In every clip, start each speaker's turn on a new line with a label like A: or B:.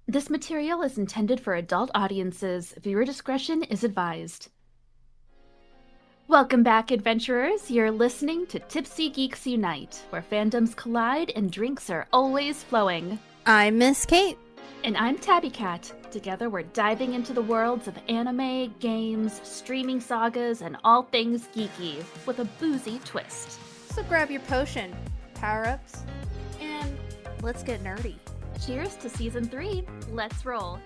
A: This material is intended for adult audiences. Viewer discretion is advised. Welcome back, adventurers. You're listening to Tipsy Geeks Unite, where fandoms collide and drinks are always flowing.
B: I'm Miss Kate.
A: And I'm TabiiKat. Together, we're diving into the worlds of anime, games, streaming sagas, and all things geeky, with a boozy twist.
B: So grab your potion, power-ups, and let's get nerdy.
A: Cheers to Season 3. Let's roll.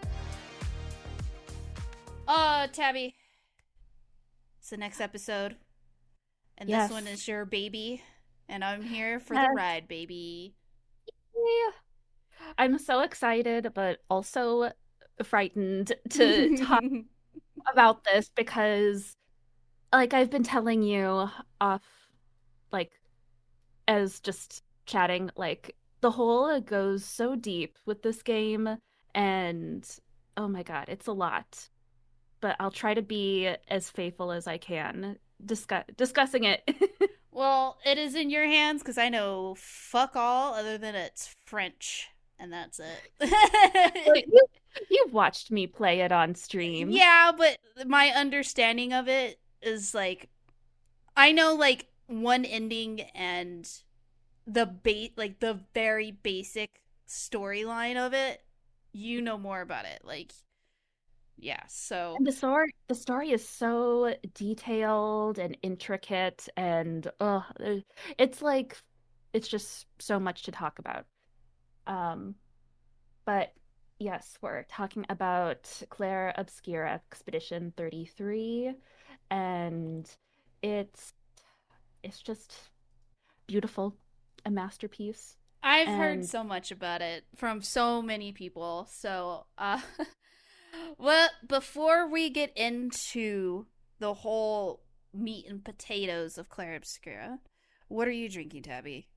B: Tabby. It's the next episode. And
A: Yes.
B: This one is your baby. And I'm here for the
A: Yes.
B: ride, baby.
A: Yeah. I'm so excited, but also frightened to talk about this because, like, I've been telling you off, like, as just chatting, like, the whole goes so deep with this game, and oh my God, it's a lot. But I'll try to be as faithful as I can discussing it.
B: Well, it is in your hands because I know fuck all other than it's French. And that's
A: Like,
B: it.
A: you've watched me play it on stream.
B: Yeah, but my understanding of it is like I know like one ending and the very basic storyline of it. You know more about it. Like yeah, so
A: And the story is so detailed and intricate, and it's like it's just so much to talk about. Um, but yes, we're talking about Claire Obscura Expedition 33, and it's it's just beautiful, a masterpiece.
B: I've heard
A: And
B: so much about it from so many people. So well, before we get into the whole meat and potatoes of Claire Obscura, what are you drinking, Tabby?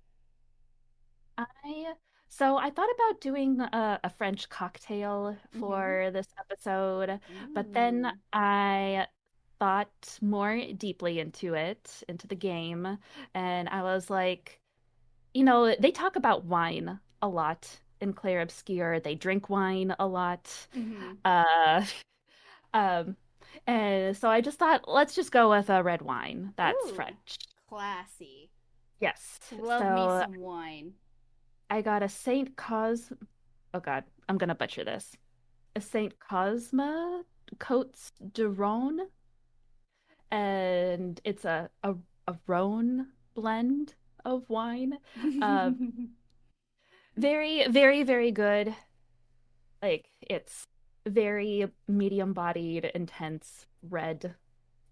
A: I I thought about doing a French cocktail
B: Mm-hmm.
A: for this episode, but then
B: Ooh.
A: I thought more deeply into the game, and I was like, they talk about wine a lot in Clair Obscur. They drink wine a lot.
B: Mm-hmm.
A: Uh, um, and so I just thought, let's just go with a red wine that's
B: Ooh.
A: French.
B: Classy.
A: Yes.
B: Love me
A: So
B: some wine.
A: I got a Saint Cos. Oh God, I'm gonna butcher this. A Saint Cosma Cotes de Rhone, and it's a Rhone blend of wine. Uh, very, very, very good. Like it's very medium-bodied, intense red,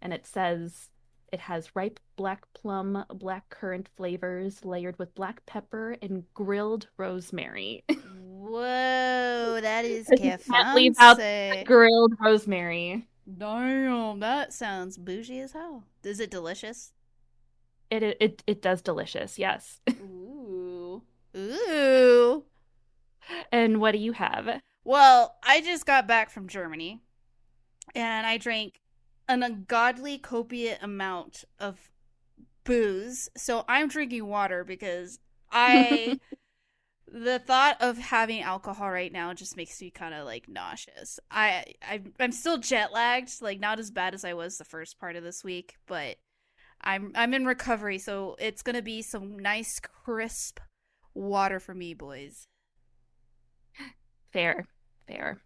A: and it says it has ripe black plum, black currant flavors layered with black pepper and grilled rosemary.
B: Whoa, that is
A: You can't leave out the
B: fancy.
A: grilled rosemary.
B: Damn, that sounds bougie as hell. Is it delicious?
A: It does delicious, yes.
B: Ooh. Ooh.
A: And what do you have?
B: Well, I just got back from Germany and I drank an ungodly copious amount of booze. So I'm drinking water because I the thought of having alcohol right now just makes me kind of like nauseous. I'm still jet lagged, like not as bad as I was the first part of this week, but I'm in recovery, so it's gonna be some nice crisp water for me, boys.
A: Fair, fair.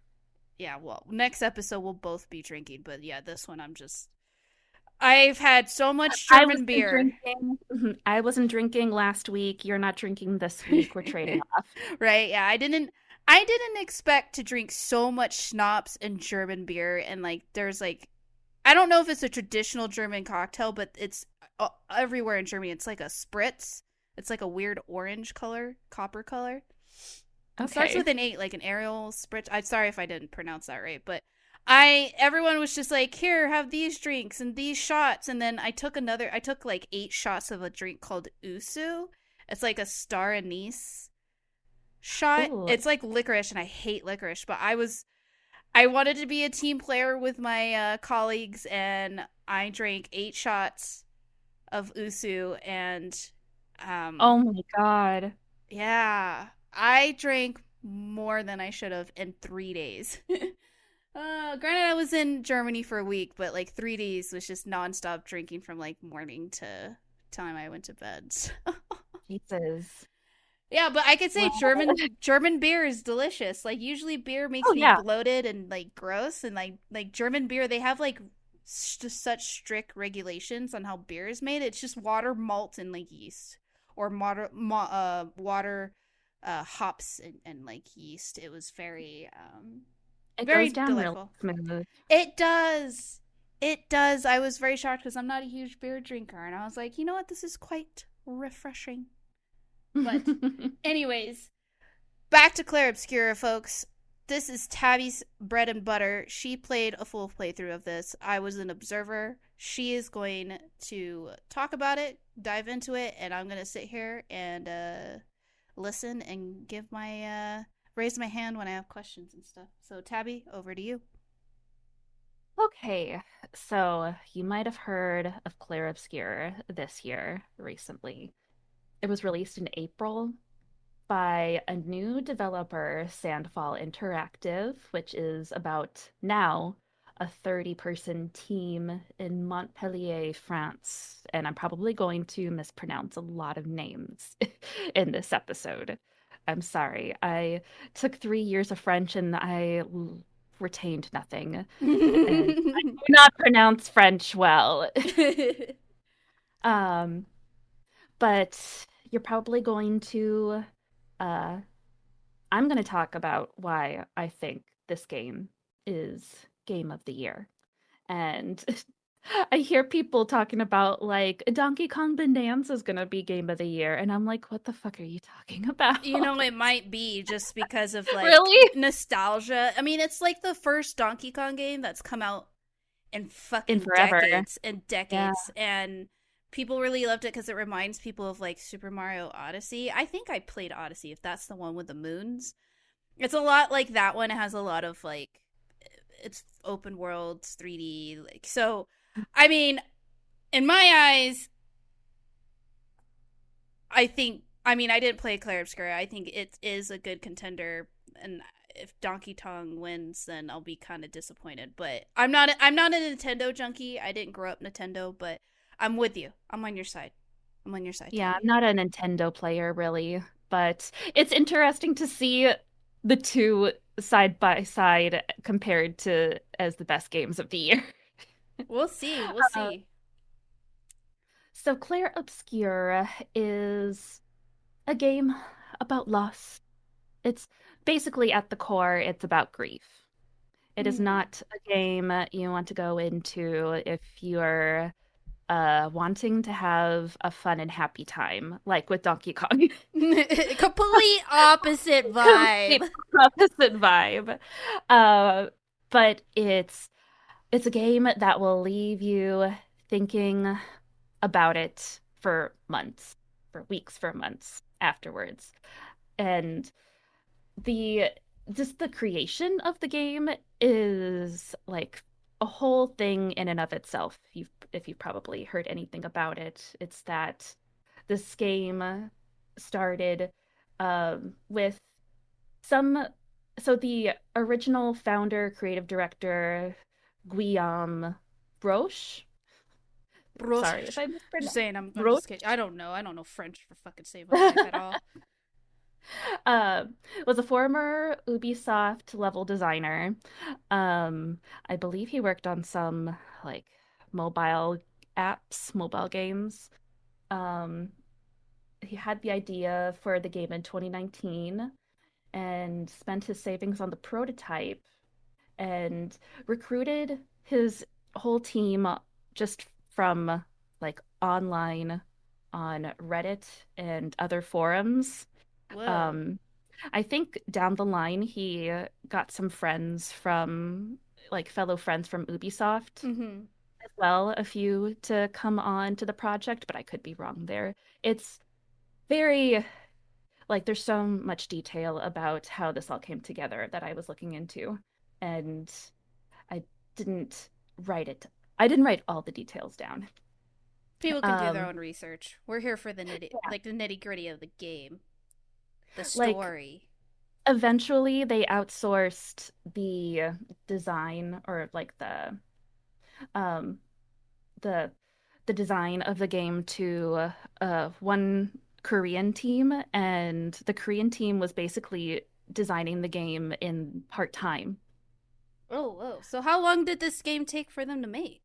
B: Yeah, well, next episode we'll both be drinking, but yeah, this one I've had so much
A: I
B: German
A: wasn't
B: beer.
A: drinking. I wasn't drinking last week. You're not drinking this week. We're trading off.
B: Right? Yeah, I didn't expect to drink so much schnapps and German beer and like there's like I don't know if it's a traditional German cocktail, but it's everywhere in Germany. It's like a spritz. It's like a weird orange color, copper color. It starts
A: Okay.
B: with an 8, like an aerial spritz. I'm sorry if I didn't pronounce that right, but I everyone was just like, "Here, have these drinks and these shots." And then I took like 8 shots of a drink called Usu. It's like a star anise shot.
A: Ooh,
B: It's like licorice and I hate licorice, but I wanted to be a team player with my colleagues and I drank 8 shots of Usu and
A: oh my God.
B: yeah, I drank more than I should have in 3 days. Granted, I was in Germany for a week, but like 3 days was just nonstop drinking from like morning to time I went to bed. So.
A: Jesus.
B: Yeah, but I could say
A: Well,
B: German beer is delicious. Like usually beer
A: oh
B: makes me
A: yeah.
B: bloated and like gross, and like German beer they have like such strict regulations on how beer is made. It's just water, malt, and like yeast, or water, hops and like yeast. It was
A: It
B: very
A: goes down real
B: delightful.
A: smooth.
B: It does. It does. I was very shocked because I'm not a huge beer drinker, and I was like, you know what, this is quite refreshing. But anyways, back to Claire Obscura, folks. This is Tabby's bread and butter. She played a full playthrough of this. I was an observer. She is going to talk about it, dive into it, and I'm going to sit here and listen and give my raise my hand when I have questions and stuff. So Tabby, over to you.
A: Okay, so you might have heard of Claire Obscure this year recently. It was released in April by a new developer, Sandfall Interactive, which is about now a 30-person team in Montpellier, France. And I'm probably going to mispronounce a lot of names in this episode. I'm sorry. I took 3 years of French and retained nothing. And I do not pronounce French well. Um, but you're probably going to uh, I'm going to talk about why I think this game is game of the year. And I hear people talking about like Donkey Kong Bonanza is going to be game of the year. And I'm like, what the fuck are you talking about?
B: You know, it might be just because of like
A: Really?
B: nostalgia. I mean, it's like the first Donkey Kong game that's come out in
A: In
B: fucking
A: forever.
B: decades and
A: Yeah.
B: decades, and people really loved it because it reminds people of like Super Mario Odyssey. I think I played Odyssey, if that's the one with the moons. It's a lot like that one. It has a lot of like, it's open world, 3D, like, so. I mean, in my eyes, I think. I mean, I didn't play Clair Obscura. I think it is a good contender, and if Donkey Kong wins, then I'll be kind of disappointed. But I'm not. I'm not a Nintendo junkie. I didn't grow up Nintendo, but I'm with you. I'm on your side. I'm on your side,
A: Yeah, I'm
B: Tabby.
A: not a Nintendo player really, but it's interesting to see the two side by side compared to as the best games of the year.
B: We'll see. We'll
A: Uh,
B: see.
A: So Claire Obscure is a game about loss. It's basically at the core, it's about grief. It is
B: Hmm.
A: not a game you want to go into if you're wanting to have a fun and happy time, like with Donkey Kong.
B: Complete opposite
A: Complete
B: vibe.
A: opposite vibe. Uh, but it's a game that will leave you thinking about it for months, for weeks, for months afterwards. And the just the creation of the game is like a whole thing in and of itself. If you've probably heard anything about it, it's that this game started with some so the original founder, creative director, Guillaume Broche.
B: Bros.
A: Sorry if I
B: Just
A: mispronounced
B: saying. I'm
A: Broche.
B: just kidding. I don't know. I don't know French for fucking save my life at all.
A: uh, was a former Ubisoft level designer. Um, I believe he worked on some like mobile apps, mobile games. Um, he had the idea for the game in 2019 and spent his savings on the prototype and recruited his whole team just from like online on Reddit and other forums.
B: Whoa.
A: Um, I think down the line he got some friends from like fellow friends from Ubisoft
B: Mm-hmm.
A: as well, a few to come on to the project, but I could be wrong there. It's very like there's so much detail about how this all came together that I was looking into, and I didn't write it. I didn't write all the details down.
B: People can do their
A: Um,
B: own research. We're here for the
A: yeah,
B: nitty gritty of the game, the
A: like
B: story.
A: eventually they outsourced the design or like um the the design of the game to one Korean team, and the Korean team was basically designing the game in part-time.
B: Oh, whoa. So how long did this game take for them to make?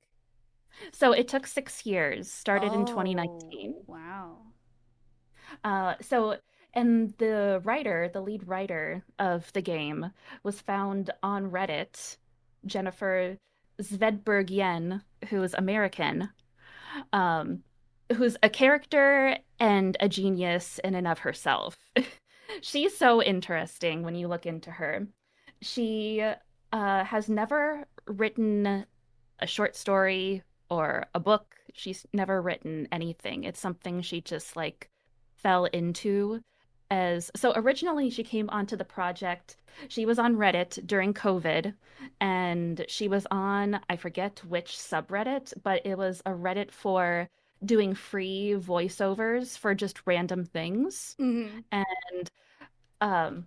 A: So it took 6 years, started in
B: Oh,
A: 2019.
B: wow.
A: So, and the lead writer of the game was found on Reddit, Jennifer Svedberg Yen, who is American, um, who's a character and a genius in and of herself. She's so interesting when you look into her. She has never written a short story or a book. She's never written anything. It's something she just like fell into as so originally she came onto the project. She was on Reddit during COVID and she was on I forget which subreddit, but it was a Reddit for doing free voiceovers for just random things.
B: Mm-hmm.
A: And um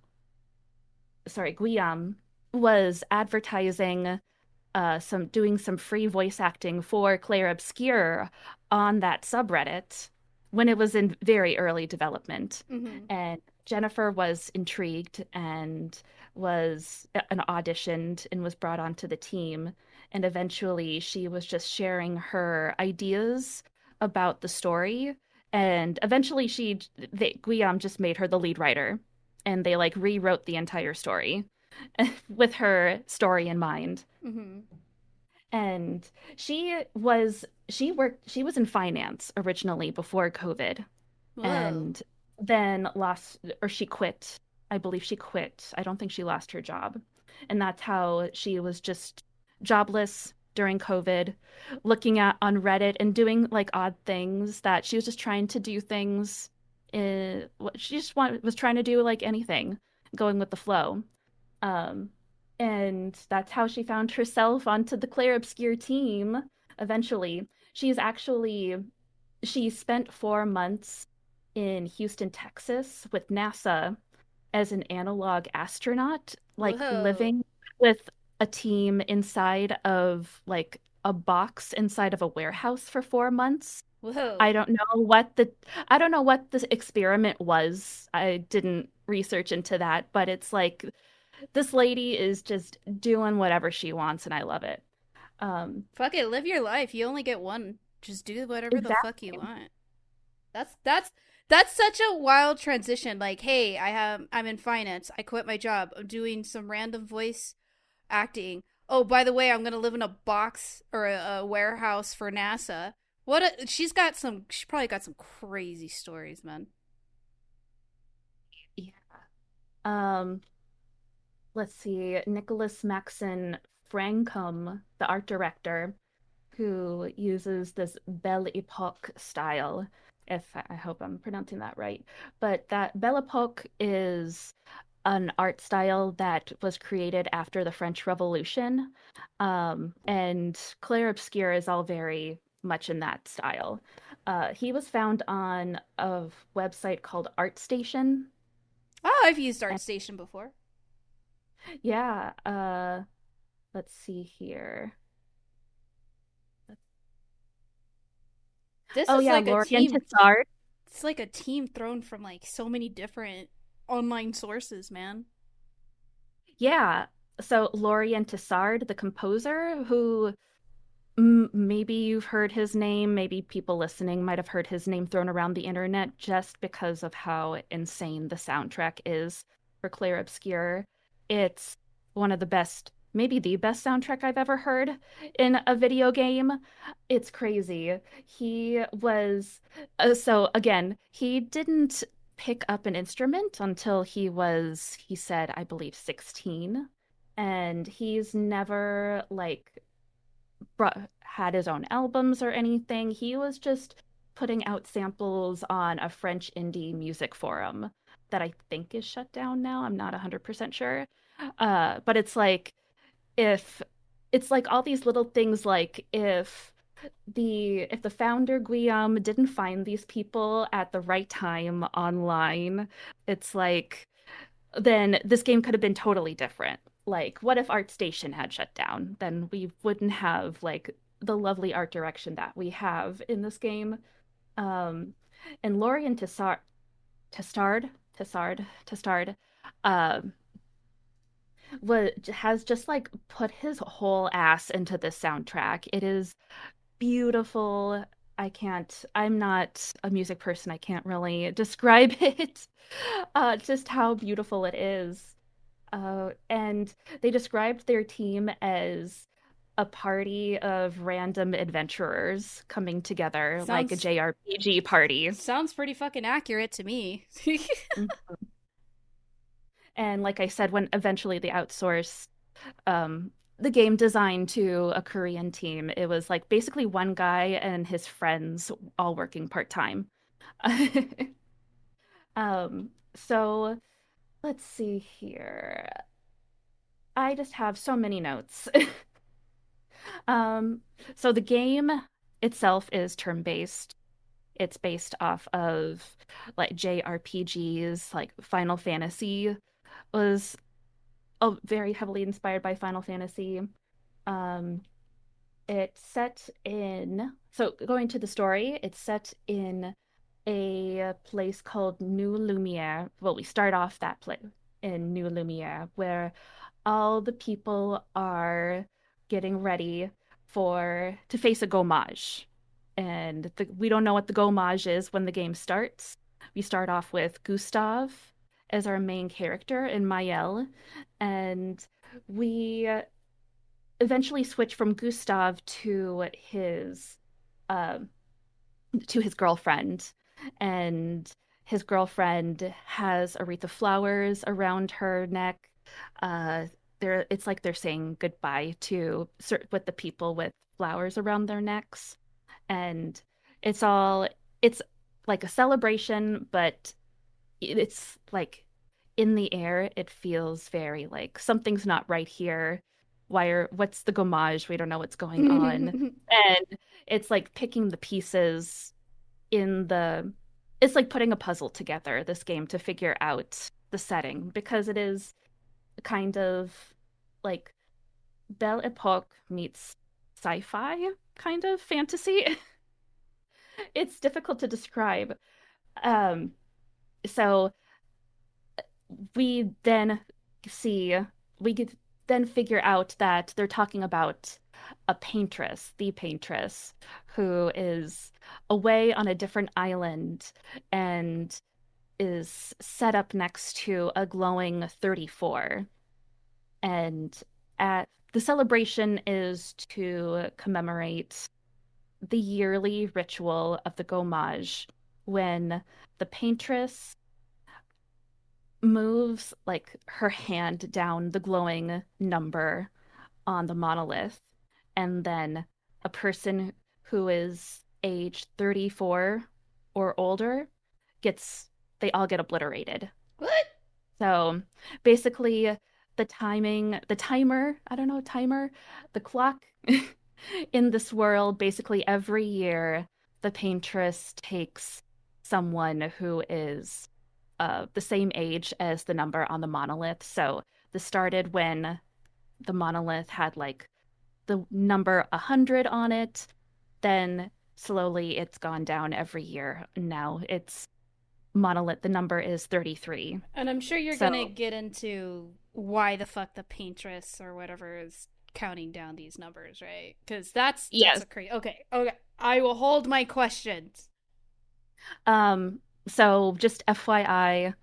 A: Guillaume was advertising some doing some free voice acting for Claire Obscure on that subreddit when it was in very early development.
B: Mm-hmm.
A: And Jennifer was intrigued and was an auditioned and was brought onto the team. And eventually she was just sharing her ideas about the story. And eventually Guillaume just made her the lead writer. And they like rewrote the entire story with her story in mind.
B: Mm-hmm.
A: And she was in finance originally before COVID
B: Whoa.
A: and then lost or she quit. I believe she quit. I don't think she lost her job. And that's how she was just jobless during COVID, looking at on Reddit and doing like odd things that she was just trying to do things she just was trying to do like anything, going with the flow. Um, and that's how she found herself onto the Claire Obscure team eventually. She spent 4 months in Houston, Texas with NASA as an analog astronaut, like
B: Whoa.
A: living with a team inside of like a box inside of a warehouse for 4 months.
B: Whoa.
A: I don't know what the I don't know what the experiment was. I didn't research into that, but it's like this lady is just doing whatever she wants, and I love it. Um,
B: Fuck it, live your life. You only get one. Just do whatever the fuck you
A: exactly.
B: want. That's such a wild transition. Like, hey, I'm in finance. I quit my job. I'm doing some random voice acting. Oh, by the way, I'm gonna live in a box or a warehouse for NASA. She probably got some crazy stories, man.
A: Yeah. Um, let's see. Nicholas Maxon Francom, the art director, who uses this Belle Epoque style. If I hope I'm pronouncing that right. But that Belle Epoque is an art style that was created after the French Revolution. And Clair Obscur is all very much in that style. He was found on a website called ArtStation.
B: Oh, I've used
A: And
B: ArtStation before.
A: yeah, let's see here.
B: This
A: Oh
B: is
A: yeah,
B: like a
A: Lorient
B: team.
A: Tassard.
B: It's like a team thrown from like so many different online sources, man.
A: Yeah. So Lorient Tassard, the composer, who maybe you've heard his name, maybe people listening might have heard his name thrown around the internet just because of how insane the soundtrack is for Clair Obscur. It's one of the best, maybe the best soundtrack I've ever heard in a video game. It's crazy. So again, he didn't pick up an instrument until he said, I believe, 16. And he's never like had his own albums or anything. He was just putting out samples on a French indie music forum that I think is shut down now. I'm not 100% sure. But if it's like all these little things like if the founder Guillaume didn't find these people at the right time online, it's like then this game could have been totally different. Like, what if ArtStation had shut down? Then we wouldn't have like the lovely art direction that we have in this game. Um, and Lorian Tessard, um, has just like put his whole ass into this soundtrack. It is beautiful. I'm not a music person. I can't really describe it, just how beautiful it is. And they described their team as a party of random adventurers coming together like a
B: Sounds
A: JRPG party.
B: sounds pretty fucking accurate to me.
A: Mhm. And like I said, when eventually they outsourced the game design to a Korean team, it was like basically one guy and his friends all working part-time. So let's see here. I just have so many notes. Um, so the game itself is turn-based. It's based off of like JRPGs, like Final Fantasy was very heavily inspired by Final Fantasy. Um, it's set in, so going to the story, it's set in a place called New Lumiere. Well, we start off that place in New Lumiere, where all the people are getting ready to face a gommage. And we don't know what the gommage is when the game starts. We start off with Gustav as our main character and Mael, and we eventually switch from Gustav uh, to his girlfriend, and his girlfriend has a wreath of flowers around her neck. Uh, it's like they're saying goodbye to with the people with flowers around their necks, and it's like a celebration, but it's like in the air. It feels very like something's not right here. What's the gommage? We don't know what's going on. And it's like picking the pieces in the it's like putting a puzzle together, this game, to figure out the setting, because it is kind of like Belle Epoque meets sci-fi kind of fantasy. It's difficult to describe. Um, so we then see we could then figure out that they're talking about the paintress, who is away on a different island and is set up next to a glowing 34. And at the celebration is to commemorate the yearly ritual of the gommage, when the paintress moves like her hand down the glowing number on the monolith, and then a person who is age 34 or older gets they all get obliterated.
B: What?
A: So basically the timer, I don't know, the clock in this world, basically every year the paintress takes someone who is the same age as the number on the monolith. So this started when the monolith had like the number 100 on it. Then slowly it's gone down every year. Now it's monolith, the number is 33.
B: And I'm sure you're
A: So,
B: gonna get into why the fuck the paintress or whatever is counting down these numbers, right? Because that's
A: yes.
B: a crazy. Okay, okay. I will hold my questions.
A: So just FYI,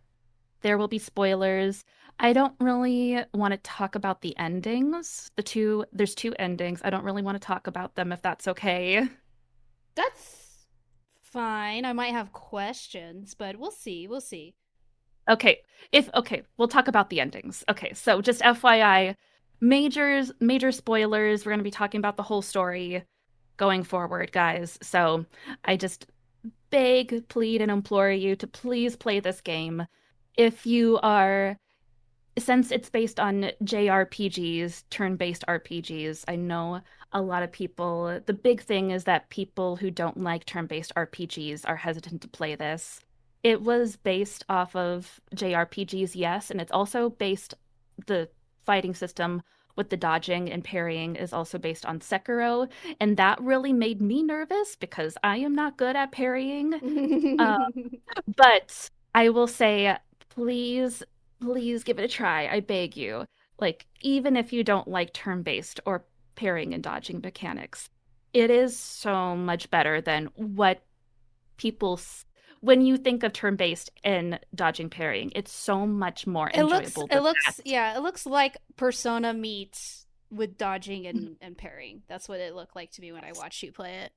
A: there will be spoilers. I don't really want to talk about the endings. There's two endings. I don't really want to talk about them if that's okay.
B: That's fine. I might have questions, but we'll see. We'll see.
A: Okay, we'll talk about the endings. Okay, so just FYI, major spoilers. We're going to be talking about the whole story going forward, guys. So I just beg, plead, and implore you to please play this game. If you are, since it's based on JRPGs, turn-based RPGs, I know a lot of people, the big thing is that people who don't like turn-based RPGs are hesitant to play this. It was based off of JRPGs, yes, and it's also based the fighting system with the dodging and parrying is also based on Sekiro, and that really made me nervous because I am not good at parrying. Uh, but I will say, please, please give it a try. I beg you. Like, even if you don't like turn-based or parrying and dodging mechanics, it is so much better than what people when you think of turn-based and dodging parrying, it's so much more enjoyable than that.
B: yeah, it looks like Persona meets with dodging and parrying. That's what it looked like to me when I watched you play it.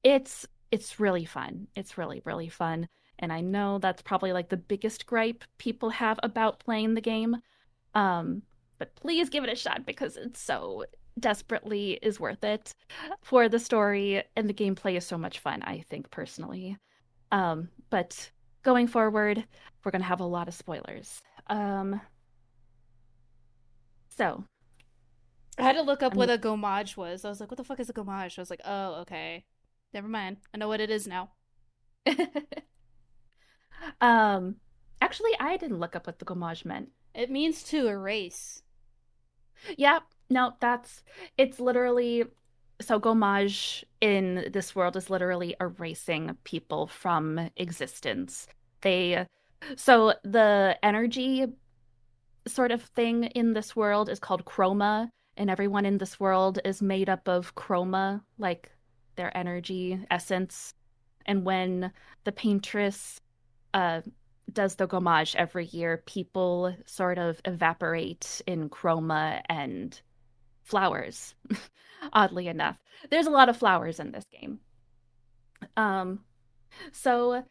A: It's really fun. It's really, really fun. And I know that's probably like the biggest gripe people have about playing the game. Um, but please give it a shot because it's so desperately is worth it for the story and the gameplay is so much fun, I think personally. But going forward, we're gonna have a lot of spoilers. So
B: I had to look up
A: I'm
B: what a gomage was. I was like, what the fuck is a gomage? I was like, oh, okay. Never mind. I know what it is now.
A: um actually I didn't look up what the gommage meant.
B: It means to erase.
A: Yeah, no, that's it's literally so gommage in this world is literally erasing people from existence. They so the energy sort of thing in this world is called chroma, and everyone in this world is made up of chroma, like their energy essence. And when the paintress uh, does the gommage every year, people sort of evaporate in chroma and flowers, oddly enough. There's a lot of flowers in this game. Um, so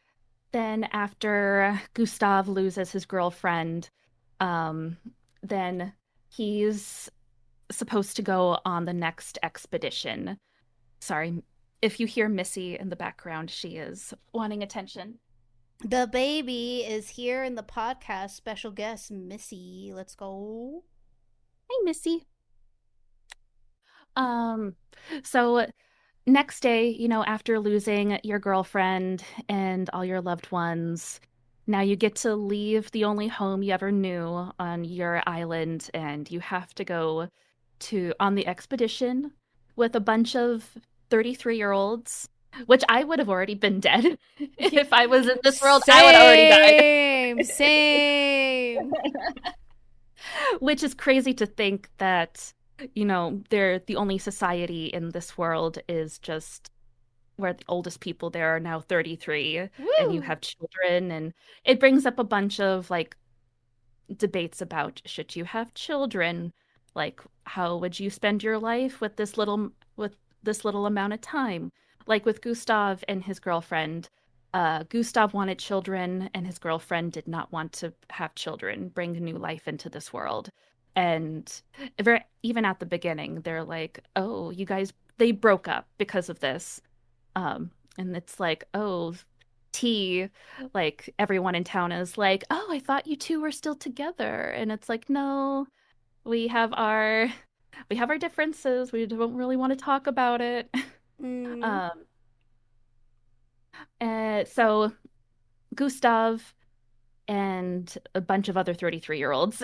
A: then after Gustav loses his girlfriend, um, then he's supposed to go on the next expedition. Sorry, if you hear Missy in the background, she is wanting attention.
B: The baby is here in the podcast. Special guest, Missy. Let's go.
A: Hey, Missy. Um, so next day, after losing your girlfriend and all your loved ones, now you get to leave the only home you ever knew on your island, and you have to go to on the expedition with a bunch of 33-year-olds, which I would have already been dead. If I was in this world, I would already died.
B: Same, same.
A: Which is crazy to think that, they're the only society in this world is just where the oldest people there are now 33 and you
B: Woo!
A: have children, and it brings up a bunch of like debates about should you have children, like how would you spend your life with this little amount of time, like with Gustav and his girlfriend. Gustav wanted children and his girlfriend did not want to have children, bring new life into this world. And even at the beginning they're like, oh, you guys, they broke up because of this. And it's like, oh, T, like everyone in town is like, oh, I thought you two were still together. And it's like, no, we have our we have our differences. We don't really want to talk about it.
B: Mm.
A: Um, so Gustav and a bunch of other 33-year-olds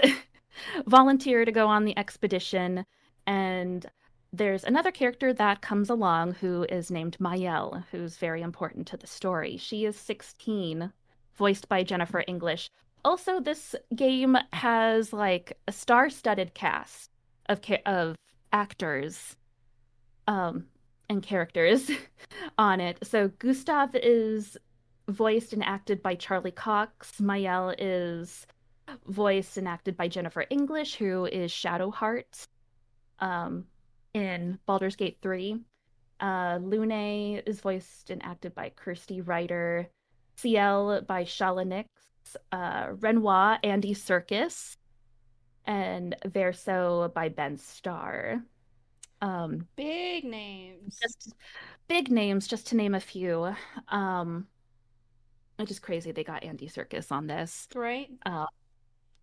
A: volunteer to go on the expedition. And there's another character that comes along who is named Mayel, who's very important to the story. She is 16, voiced by Jennifer English. Also, this game has like a star-studded cast of actors um, and characters on it. So Gustav is voiced and acted by Charlie Cox. Mayel is voiced and acted by Jennifer English, who is Shadowheart um, in Baldur's Gate 3. Lune is voiced and acted by Kirsty Ryder. Ciel by Shala Nix. Renoir, Andy Serkis. And Verso by Ben Starr.
B: Big names.
A: Just big names, just to name a few. Um, which is crazy they got Andy Serkis on this.
B: Right?
A: Uh,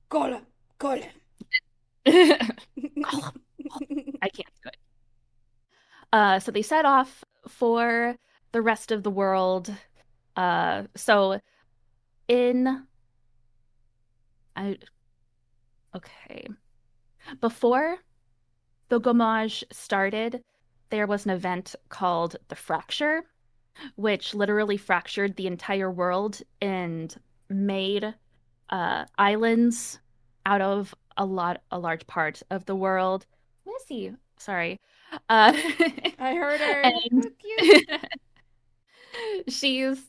B: Gollum. Gollum.
A: Gollum. I can't do it. So they set off for the rest of the world. So in I okay. Before the Gommage started, there was an event called the Fracture, which literally fractured the entire world and made islands out of a large part of the world. Missy, sorry. Uh,
B: I heard her.
A: and
B: Cute.
A: she's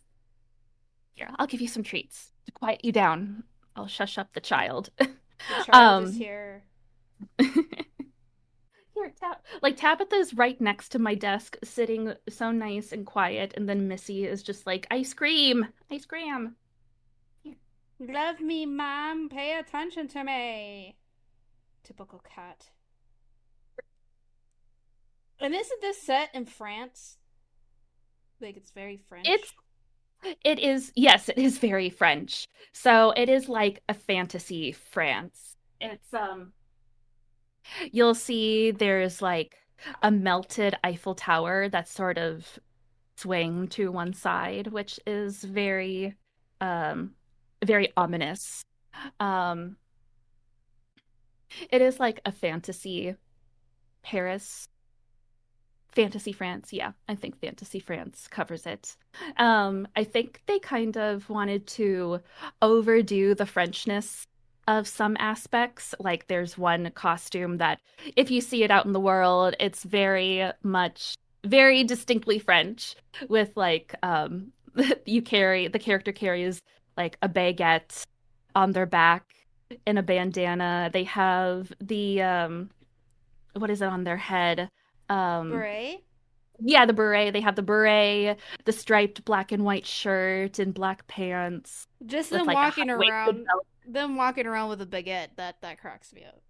A: here. I'll give you some treats to quiet you down. I'll shush up the child.
B: The child is
A: um,
B: here.
A: Here, Tabitha's right next to my desk, sitting so nice and quiet, and then Missy is just like, ice cream, ice cream. Here.
B: Love me, Mom. Pay attention to me. Typical cat. And isn't this set in France? Like, it's very
A: It's
B: French.
A: it is yes, it is very French. So it is like a fantasy France. It's you'll see there's like a melted Eiffel Tower that's sort of swaying to one side, which is um very ominous. Um it is like a fantasy Paris. Fantasy France, yeah, I think Fantasy France covers it. I think they kind of wanted to overdo the Frenchness of some aspects. Like there's one costume that if you see it out in the world, it's very much very distinctly French with like the character carries like a baguette on their back and a bandana. They have the what is it on their head? Um
B: Beret?
A: yeah, the beret. They have the beret, the striped black and white shirt and black pants
B: Just
A: with
B: them
A: like a
B: walking
A: high-waisted
B: around.
A: belt.
B: Them walking around with a baguette. That cracks me up.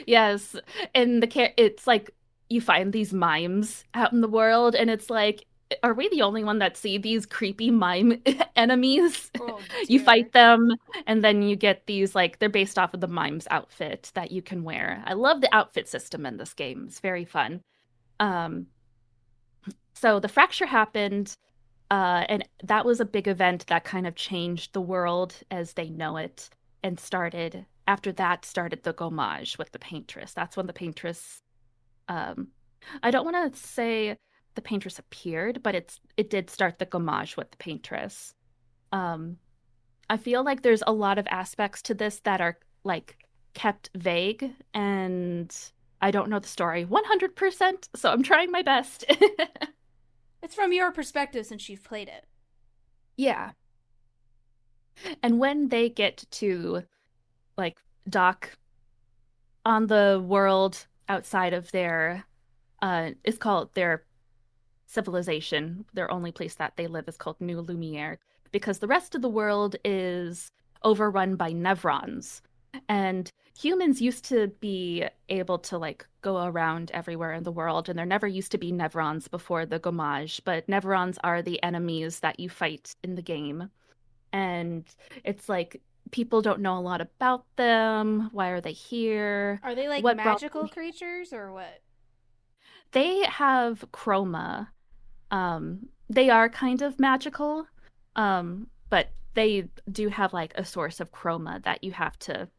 A: Yes. And it's like you find these mimes out in the world and it's like are we the only one that see these creepy mime enemies?
B: Oh
A: You
B: dear.
A: fight them and then you get these like they're based off of the mime's outfit that you can wear. I love the outfit system in this game. It's very fun. Um so the fracture happened. And that was a big event that kind of changed the world as they know it and after that started the Gommage with the paintress. That's when the paintress, um, I don't want to say the paintress appeared, but it did start the Gommage with the paintress. Um, I feel like there's a lot of aspects to this that are like kept vague and I don't know the story 100%, so I'm trying my best.
B: It's from your perspective since you've played it.
A: Yeah. And when they get to like dock on the world outside of their it's called their civilization. Their only place that they live is called New Lumiere because the rest of the world is overrun by Nevrons. And humans used to be able to like go around everywhere in the world, and there never used to be Nevrons before the Gommage, but Nevrons are the enemies that you fight in the game. And it's like people don't know a lot about them. Why are they here?
B: Are they like
A: What brought them
B: magical creatures or what?
A: They have chroma. They are kind of magical, but they do have like a source of chroma that you have to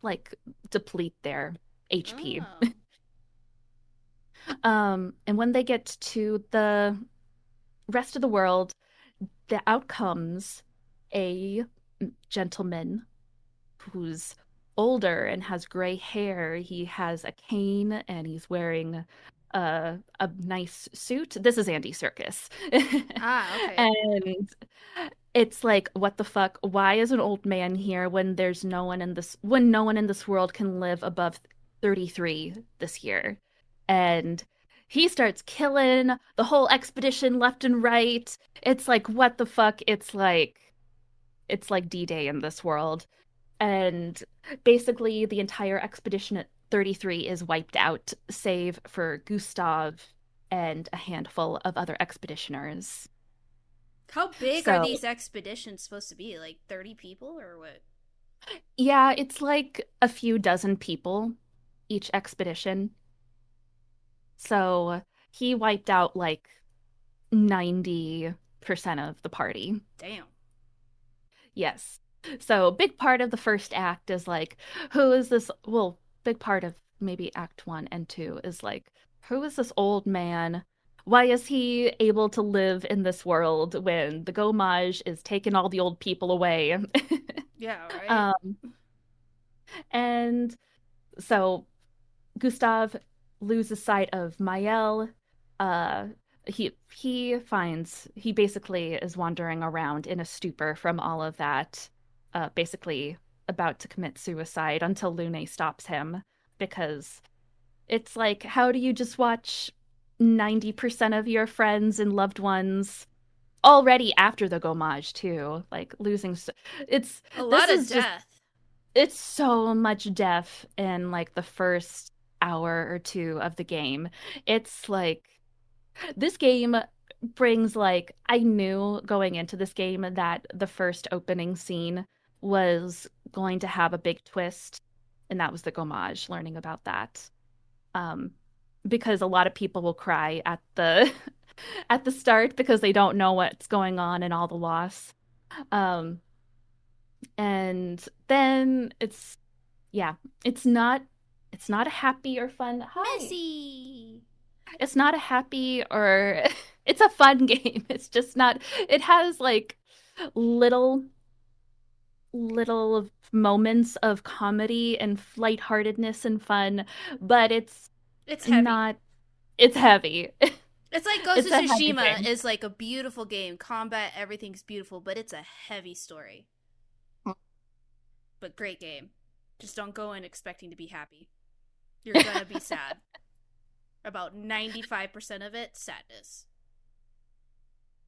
A: like deplete their HP.
B: Oh.
A: And when they get to the rest of the world, the outcomes a gentleman who's older and has gray hair. He has a cane and he's wearing a nice suit. This is Andy Serkis.
B: Ah, okay.
A: And it's like, what the fuck? Why is an old man here when no one in this world can live above 33 this year? And he starts killing the whole expedition left and right. It's like, what the fuck? It's like D-Day in this world. And basically, the entire expedition at 33 is wiped out, save for Gustav and a handful of other expeditioners.
B: How big are
A: So,
B: these expeditions supposed to be? Like 30 people or what?
A: yeah, it's like a few dozen people each expedition. So, he wiped out like 90% of the party.
B: Damn.
A: Yes. So, big part of the first act is like, who is this? Well, big part of maybe act one and two is like, who is this old man? Why is he able to live in this world when the Gomage is taking all the old people away?
B: Yeah, right?
A: um, and so Gustav loses sight of Mael. Uh, he basically is wandering around in a stupor from all of that, basically about to commit suicide until Lune stops him because it's like, how do you just watch 90% of your friends and loved ones already after the Gomage too, like losing it's
B: A
A: this
B: lot of
A: is just
B: death.
A: it's so much death in like the first hour or two of the game. It's like this game brings like I knew going into this game that the first opening scene was going to have a big twist, and that was the Gomage, learning about that. Um, because a lot of people will cry at the at the start because they don't know what's going on and all the loss. Um, and then yeah, it's not it's not a happy or fun. Hi.
B: Missy!
A: It's not a happy or it's a fun game. It's just not it has like little little moments of comedy and lightheartedness and fun, but
B: It's heavy.
A: not it's heavy.
B: It's like Ghost
A: It's
B: of
A: a heavy
B: Tsushima
A: game.
B: is like a beautiful game. Combat, everything's beautiful, but it's a heavy story. But great game. Just don't go in expecting to be happy. You're gonna be sad. About 95% of it, sadness.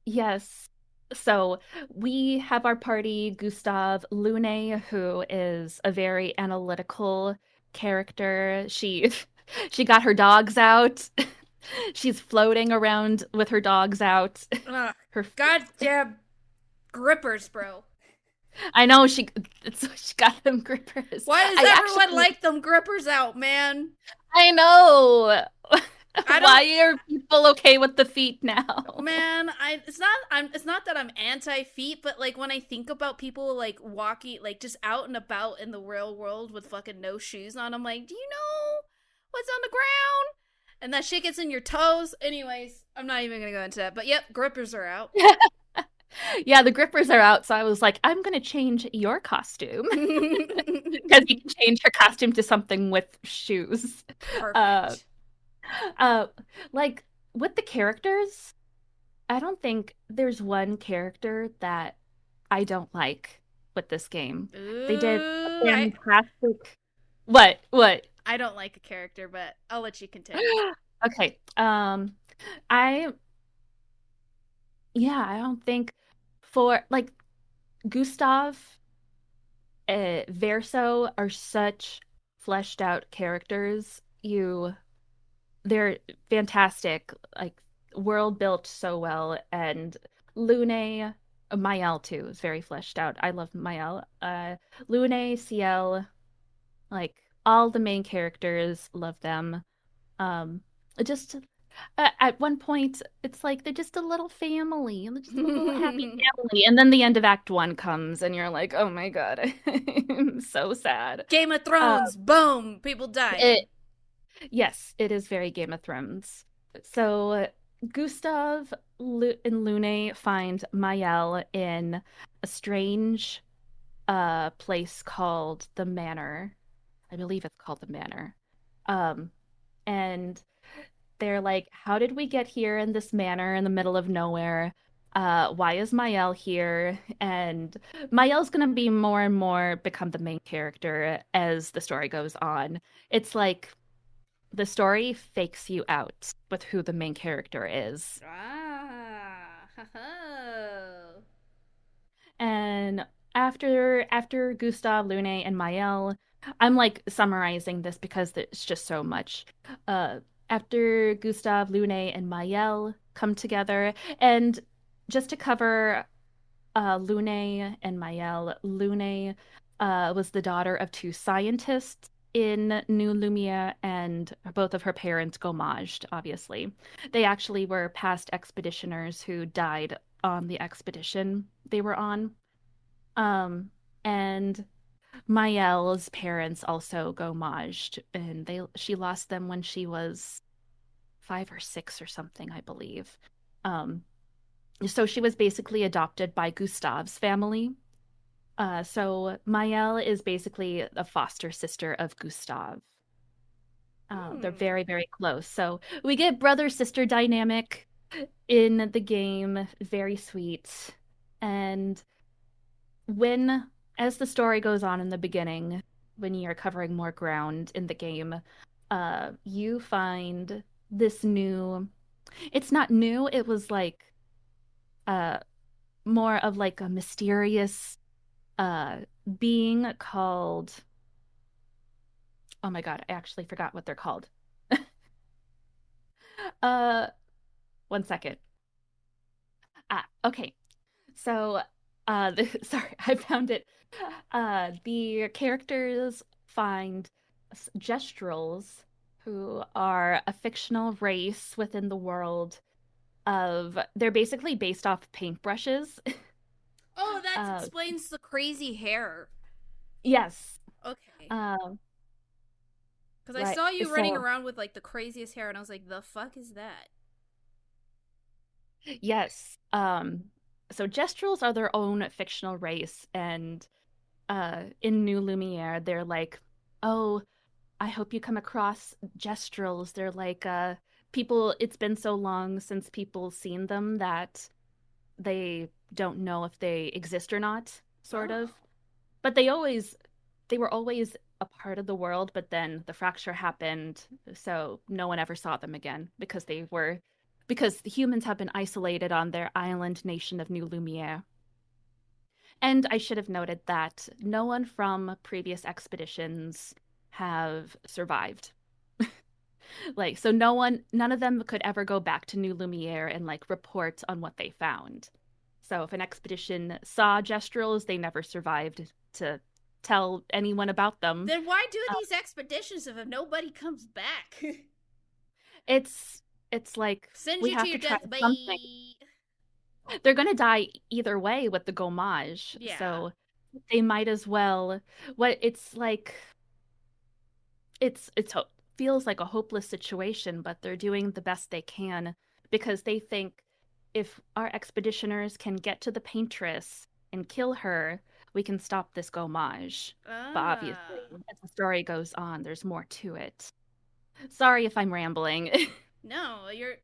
A: Yes. So we have our party, Gustav Lune, who is a very analytical character. She she got her dogs out. She's floating around with her dogs out.
B: Ugh.
A: Her
B: Goddamn grippers, bro.
A: I know she got them grippers.
B: Why does
A: I
B: everyone
A: actually
B: like them grippers out, man?
A: I know.
B: I don't
A: Why are people okay with the feet now?
B: man, it's not that I'm anti feet, but like when I think about people like walking like just out and about in the real world with fucking no shoes on, I'm like, do you know what's on the ground? And that shit gets in your toes. Anyways, I'm not even gonna go into that. But yep, grippers are out.
A: Yeah, the grippers are out, so I was like, I'm gonna change your costume. Because you can change her costume to something with shoes. Uh,
B: Perfect.
A: uh, like with the characters, I don't think there's one character that I don't like with this game. They did a
B: Ooh,
A: fantastic. What? What?
B: I don't like a character, but I'll let you continue.
A: Okay. I yeah, I don't think for like Gustav, Verso are such fleshed out characters. They're fantastic, like world built so well, and Lune, Mael too is very fleshed out. I love Mael. Lune, Ciel, like all the main characters, love them. Um, just at one point, it's like they're just a little family, they're just a little happy family, and then the end of Act One comes, and you're like, oh my God, I'm so sad.
B: Game of
A: Uh,
B: Thrones, boom, people dying.
A: it Yes, it is very Game of Thrones. So Gustav and Lune find Mael in a strange place called the Manor. I believe it's called the Manor. Um, and they're like, how did we get here in this manor in the middle of nowhere? Why is Mael here? And Mael's gonna be more and more become the main character as the story goes on. It's like the story fakes you out with who the main character is.
B: Ah, ho.
A: And after Gustav, Lune, and Mael, I'm like summarizing this because it's just so much. Uh, After Gustav, Lune, and Mael come together, and just to cover Lune and Mael, Lune was the daughter of two scientists in New Lumia, and both of her parents gomaged, obviously. They actually were past expeditioners who died on the expedition they were on. And Mael's parents also go Majd, and she lost them when she was 5 or 6 or something, I believe. Um, so she was basically adopted by Gustav's family. So Mael is basically a foster sister of Gustav. They're
B: Hmm.
A: very, very close. So we get brother-sister dynamic in the game, very sweet. And when, as the story goes on in the beginning, when you're covering more ground in the game, you find this new, it's not new, it was like uh more of like a mysterious uh being called, oh my God, I actually forgot what they're called. Uh, one second. Okay. So, sorry, I found it. The characters find Gestrels, who are a fictional race within the world of, they're basically based off paintbrushes.
B: Oh, that
A: Uh,
B: explains the crazy hair.
A: yes.
B: Okay.
A: Um,
B: Because I
A: right.
B: saw you running
A: So,
B: around with like the craziest hair, and I was like, the fuck is that?
A: yes. So Gestrels are their own fictional race, and in New Lumiere, they're like, oh, I hope you come across Gestrels. They're like people, it's been so long since people seen them that they don't know if they exist or not, sort
B: Oh.
A: of. But they were always a part of the world, but then the fracture happened, so no one ever saw them again because the humans have been isolated on their island nation of New Lumiere. And I should have noted that no one from previous expeditions have survived. Like, so none of them could ever go back to New Lumiere and like report on what they found. So if an expedition saw Gestrels, they never survived to tell anyone about them.
B: Then why do
A: Uh,
B: these expeditions if nobody comes back?
A: it's it's like
B: Send
A: we
B: you to
A: have
B: your
A: to try
B: death,
A: something.
B: bye. Oh,
A: They're gonna die either way with the gommage,
B: yeah.
A: so they might as well. What it's like, feels like a hopeless situation, but they're doing the best they can because they think if our expeditioners can get to the paintress and kill her, we can stop this gommage. But obviously,
B: Ah.
A: as the story goes on, there's more to it. Sorry if I'm rambling.
B: No, you're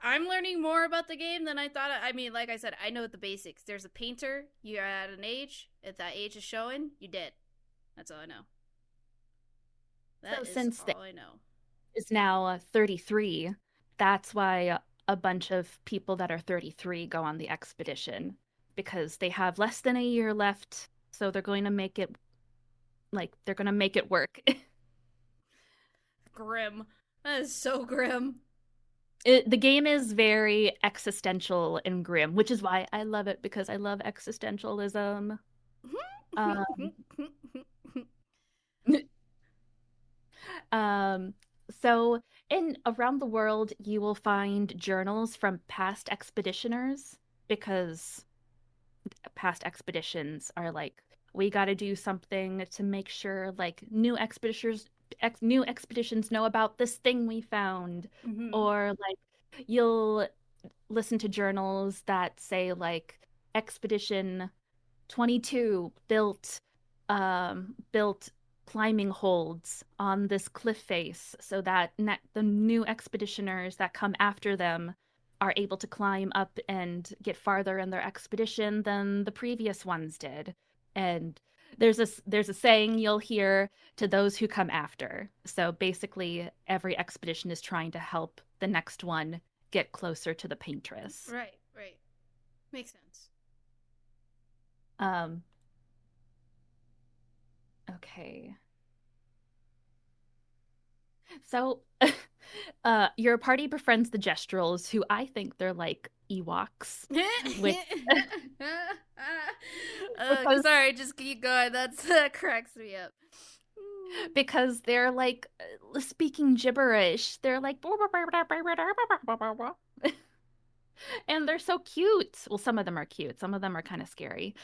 B: I'm learning more about the game than I thought. I mean, like I said, I know the basics. There's a painter. You're at an age. If that age is showing, you dead. That's all I know.
A: So
B: That is
A: since the
B: all I know.
A: is now 33, that's why a bunch of people that are 33 go on the expedition because they have less than a year left, so they're going to make it they're going to make it work.
B: Grim. That is so grim.
A: The game is very existential and grim, which is why I love it because I love existentialism. Um, um, so in around the world, you will find journals from past expeditioners because past expeditions are like, we got to do something to make sure like new expeditions know about this thing we found,
B: Mm-hmm.
A: or like you'll listen to journals that say like expedition 22 built climbing holds on this cliff face so that the new expeditioners that come after them are able to climb up and get farther in their expedition than the previous ones did. And there's a saying you'll hear, to those who come after. So basically every expedition is trying to help the next one get closer to the paintress.
B: Right, right. Makes sense.
A: Um, okay. So, your party befriends the Gestrels, who I think they're like Ewoks, which because
B: Sorry, just keep going. That cracks me up.
A: they're like speaking gibberish. They're like And they're so cute. Well, some of them are cute. Some of them are kind of scary.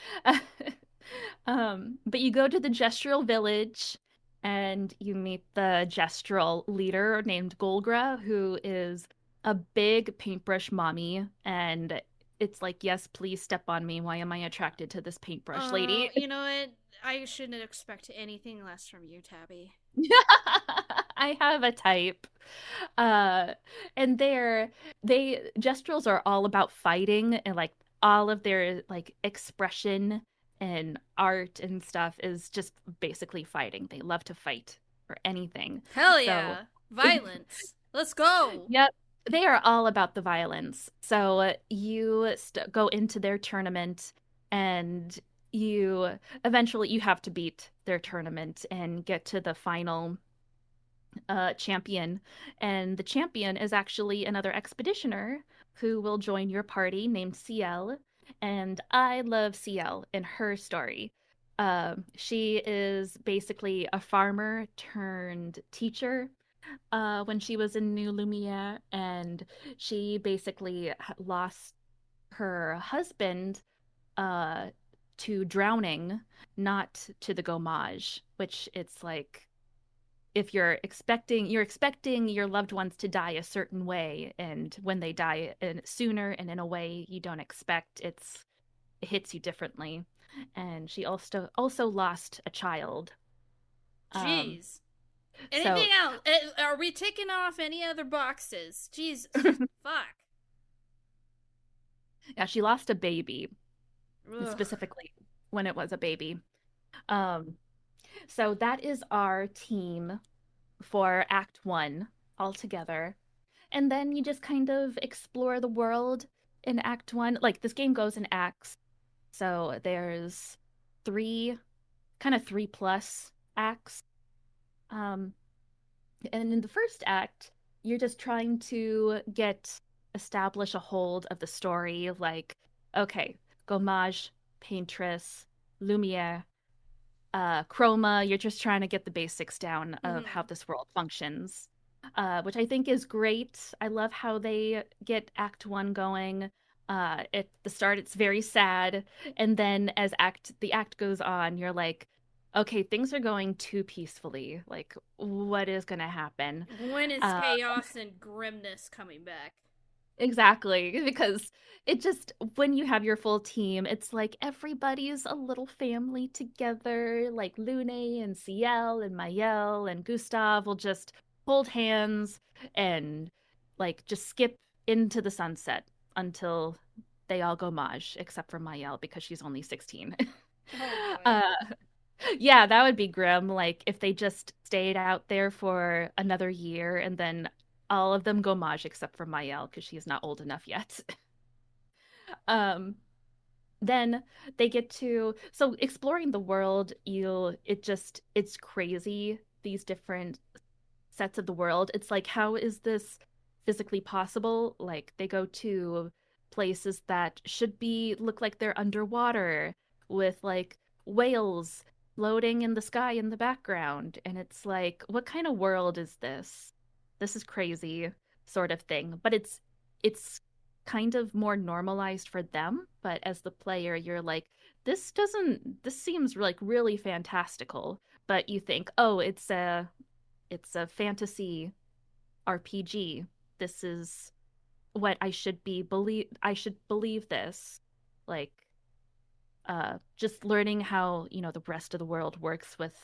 A: But you go to the gestural village and you meet the gestural leader named Golgra, who is a big paintbrush mommy. And it's like, yes, please step on me. Why am I attracted to this paintbrush
B: Oh,
A: lady?
B: you know what? I shouldn't expect anything less from you, Tabii.
A: I have a type. Uh, and they Gestrels are all about fighting, and like all of their like expression and art and stuff is just basically fighting. They love to fight for anything.
B: Hell
A: So,
B: yeah. Violence. Let's go.
A: yep, they are all about the violence. So you go into their tournament and you eventually you have to beat their tournament and get to the final champion. And the champion is actually another expeditioner who will join your party named CL. And I love CL and her story. She is basically a farmer turned teacher when she was in New Lumiere, and she basically lost her husband uh, to drowning, not to the gommage, which it's like if you're expecting your loved ones to die a certain way, and when they die sooner and in a way you don't expect, it hits you differently. And she also lost a child. um
B: Jeez.
A: so
B: Anything else? Are we ticking off any other boxes? Jesus. Fuck.
A: yeah, she lost a baby,
B: Ugh.
A: specifically when it was a baby. um so that is our team for Act 1 altogether. And then you just kind of explore the world in Act 1. Like this game goes in acts. So there's three, kind of three plus acts. Um, and in the first act, you're just trying to establish a hold of the story. Like, okay, Gommage, Paintress, Lumiere, Chroma, you're just trying to get the basics down of how
B: Mm-hmm.
A: this world functions, which I think is great. I love how they get Act One going. At the start, it's very sad, and then as the act goes on, you're like, okay, things are going too peacefully. Like, what is going to happen?
B: When is
A: Uh,
B: chaos and grimness coming back?
A: Exactly, because it just when you have your full team, it's like everybody's a little family together. Like Lune and Ciel and Mayel and Gustav will just hold hands and like just skip into the sunset until they all go maj, except for Mayel because she's only 16.
B: Oh boy.
A: uh, yeah, that would be grim. Like if they just stayed out there for another year and then all of them go maj except for Mayel because she's not old enough yet. um, then they get to so exploring the world, it's crazy. These different sets of the world. It's like, how is this physically possible? Like they go to places that should be look like they're underwater with like whales floating in the sky in the background. And it's like, what kind of world is this? This is crazy, sort of thing. But it's kind of more normalized for them. But as the player, you're like, this seems like really fantastical. But you think, oh, it's a fantasy RPG. This is what I should believe this. Like just learning how, the rest of the world works with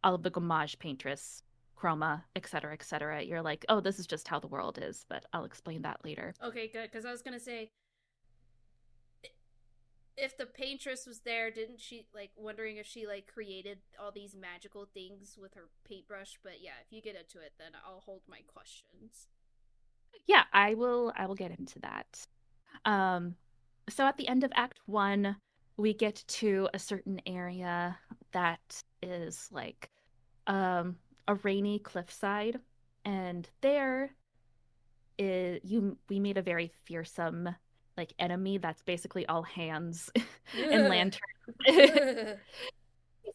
A: all of the Gommage Paintress, Chroma, etc., etc. You're like, "Oh, this is just how the world is," but I'll explain that later.
B: Okay, good. Because I was gonna say, if the paintress was there, didn't she like wondering if she like created all these magical things with her paintbrush? But yeah, if you get into it, then I'll hold my questions.
A: Yeah, I will get into that. Um so at the end of Act 1, we get to a certain area that is like um a rainy cliffside, and there is you we meet a very fearsome like enemy that's basically all hands and lanterns.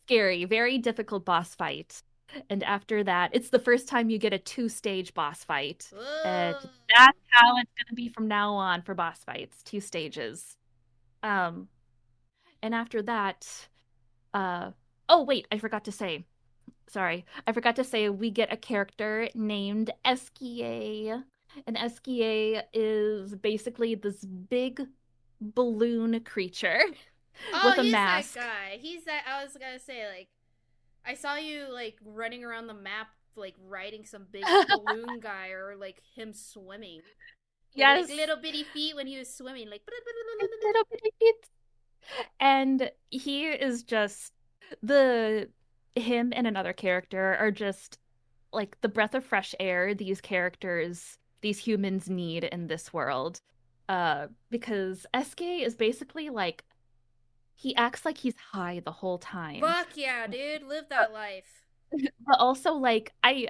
A: Scary, very difficult boss fight. And after that, it's the first time you get a two-stage boss fight. And
B: Whoa.
A: that's how it's going to be from now on for boss fights, two stages. Um, and after that, uh, oh wait, I forgot to say. Sorry, I forgot to say we get a character named Eskia. And Eskia is basically this big balloon creature
B: Oh,
A: with a
B: he's that
A: mask.
B: guy. He's that. I was gonna say, like, I saw you, like, running around the map, like, riding some big balloon guy, or, like, him swimming. He had, like,
A: Yes,
B: little bitty feet when he was swimming, like.
A: little bitty bit. And he is just the him and another character are just like the breath of fresh air these characters, these humans need in this world. Because SK is basically like he acts like he's high the whole time.
B: Fuck yeah, dude. Live
A: But,
B: that life.
A: but also like I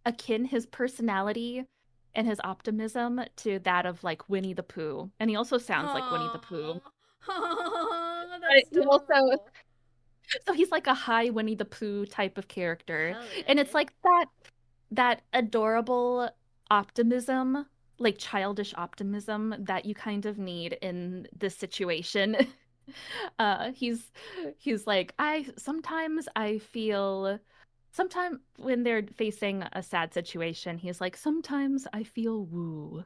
A: akin his personality and his optimism to that of like Winnie the Pooh. And he also sounds like Winnie the Pooh.
B: Aww. Oh,
A: But
B: that's
A: he also
B: adorable.
A: so he's like a high Winnie the Pooh type of character.
B: Hell yeah,
A: And it's
B: dude.
A: like that adorable optimism, like childish optimism that you kind of need in this situation. He's like, I feel sometimes when they're facing a sad situation, he's like, sometimes I feel woo,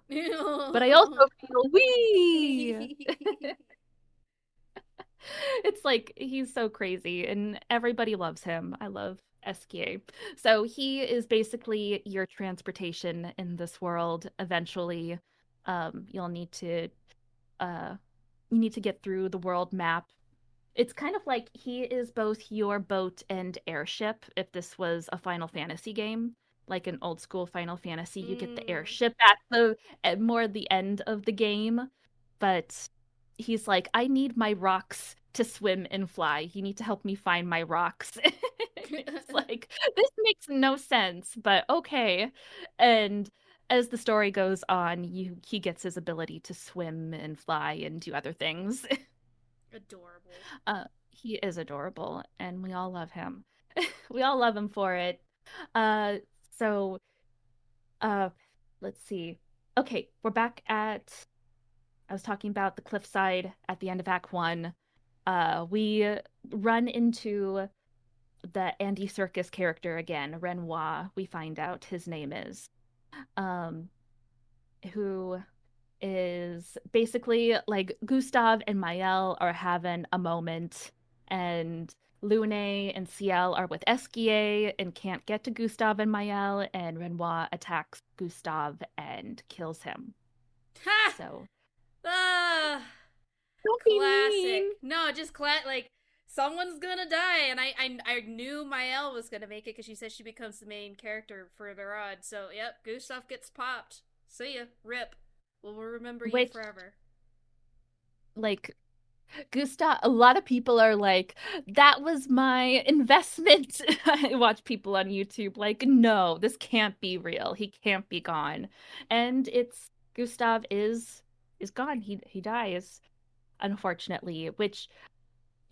A: but I also feel wee. It's like he's so crazy and everybody loves him. I love SK. So he is basically your transportation in this world. Eventually, you'll need to uh you need to get through the world map. It's kind of like he is both your boat and airship if this was a Final Fantasy game. Like an old school Final Fantasy, you get the
B: Mm.
A: airship at more the end of the game, but he's like, I need my rocks to swim and fly. You need to help me find my rocks. It's like, this makes no sense, but okay. And as the story goes on, he gets his ability to swim and fly and do other things.
B: Adorable.
A: He is adorable, and we all love him. We all love him for it. Uh, so, uh, let's see. Okay, we're back at I was talking about the cliffside at the end of Act One. We run into the Andy Serkis character again, Renoir, we find out his name is, um, who is basically like Gustav and Mael are having a moment, and Lune and Ciel are with Esquier and can't get to Gustav and Mael, and Renoir attacks Gustav and kills him.
B: Ha!
A: So
B: Ah!
A: don't be
B: Classic.
A: mean.
B: No, just like someone's gonna die, and I knew Mael was gonna make it because she said she becomes the main character further on. So yep, Gustav gets popped. See ya, rip. We'll remember you
A: Which
B: forever.
A: like Gustav, a lot of people are like, that was my investment. I watch people on YouTube like, no, this can't be real. He can't be gone. And it's Gustav is gone. He dies, unfortunately, which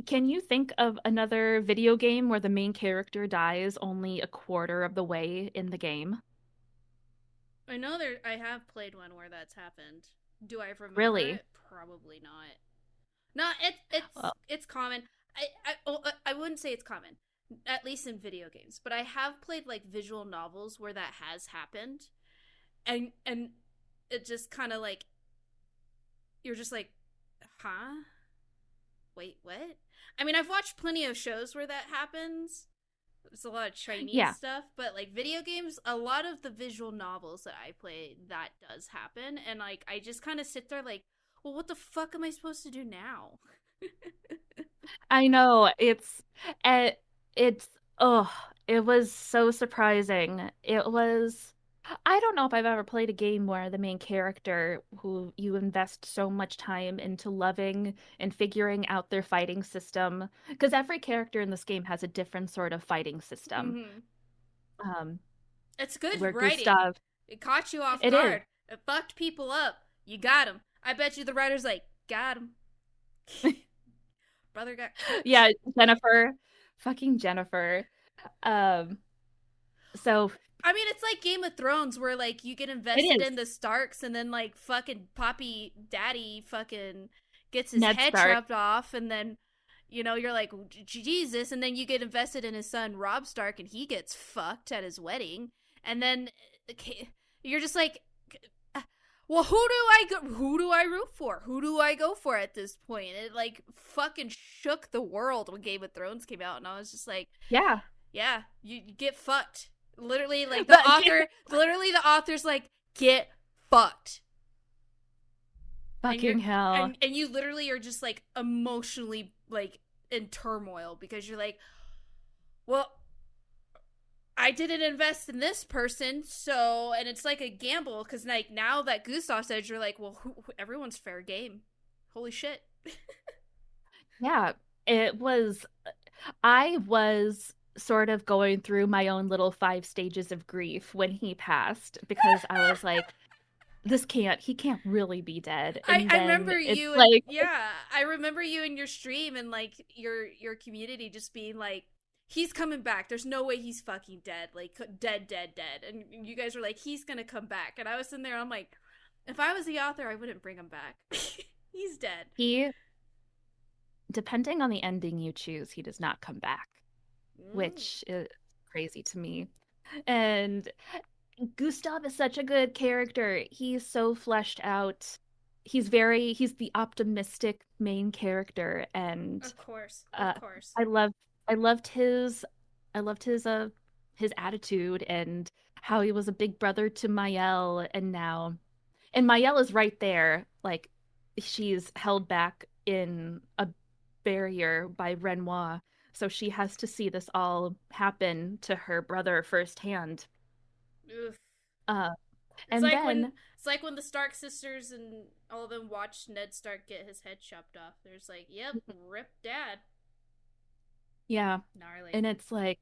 A: can you think of another video game where the main character dies only a quarter of the way in the game?
B: I know there. I have played one where that's happened. Do I remember
A: Really?
B: it? Probably not. No,
A: Well,
B: it's common. I wouldn't say it's common, at least in video games. But I have played like visual novels where that has happened, and it just kind of like you're just like, huh? Wait, what? I mean, I've watched plenty of shows where that happens. It's a lot of Chinese
A: yeah.
B: stuff, but like video games, a lot of the visual novels that I play, that does happen, and like I just kind of sit there like, well, what the fuck am I supposed to do now?
A: I know uh, it's oh, it was so surprising. It was I don't know if I've ever played a game where the main character who you invest so much time into loving and figuring out their fighting system, because every character in this game has a different sort of fighting system.
B: Mm-hmm.
A: Um,
B: It's good
A: where
B: writing.
A: Gustav,
B: It caught you off
A: it is.
B: guard. It fucked people up. You got him. I bet you the writer's like, got him. Brother got cooked.
A: Yeah, Jennifer, fucking Jennifer. Um, so
B: I mean, it's like Game of Thrones where like you get
A: it
B: invested
A: is
B: in the Starks and then like fucking Poppy Daddy fucking gets his
A: Ned
B: head
A: Stark.
B: chopped off and then you're like Jesus and then you get invested in his son Rob Stark and he gets fucked at his wedding and then you're just like well who do I root for? Who do I go for at this point? It like fucking shook the world when Game of Thrones came out and I was just like
A: Yeah,
B: yeah, you get fucked. Literally, like
A: but
B: the author's like, get fucked. And you're
A: fucking hell.
B: and you literally are just like emotionally like in turmoil because you're like, well, I didn't invest in this person, so and it's like a gamble because like now that Gustav said, you're like, well, everyone's fair game. Holy shit.
A: Yeah, it was. I was sort of going through my own little 5 stages of grief when he passed because I was like, he can't really be dead. And
B: I
A: then
B: remember
A: it's
B: you and
A: like,
B: yeah, I remember you in your stream and like your community just being like, he's coming back. There's no way he's fucking dead. Like dead. And you guys were like, he's gonna come back. And I was sitting there, I'm like, if I was the author, I wouldn't bring him back. He's dead.
A: he, depending on the ending you choose, he does not come back,
B: Mm.
A: which is crazy to me. And Gustav is such a good character. He's so fleshed out. He's the optimistic main character, and
B: Of course, of
A: uh,
B: course.
A: I love, I loved his, I loved his attitude and how he was a big brother to Mael, and Mael is right there, like she's held back in a barrier by Renoir, so she has to see this all happen to her brother firsthand.
B: Oof.
A: Uh,
B: It's
A: and
B: like when
A: then
B: it's like when the Stark sisters and all of them watched Ned Stark get his head chopped off. There's like, yep, rip dad.
A: yeah,
B: Gnarly.
A: and it's like,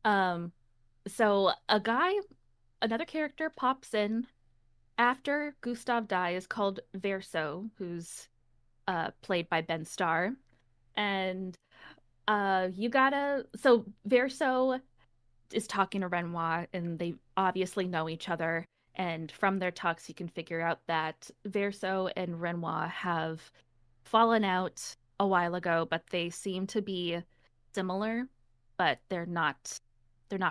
A: um, so another character pops in after Gustav dies called Verso, who's played by Ben Starr, and you gotta so Verso is talking to Renoir, and they obviously know each other. And from their talks, you can figure out that Verso and Renoir have fallen out a while ago, but they seem to be similar, but they're not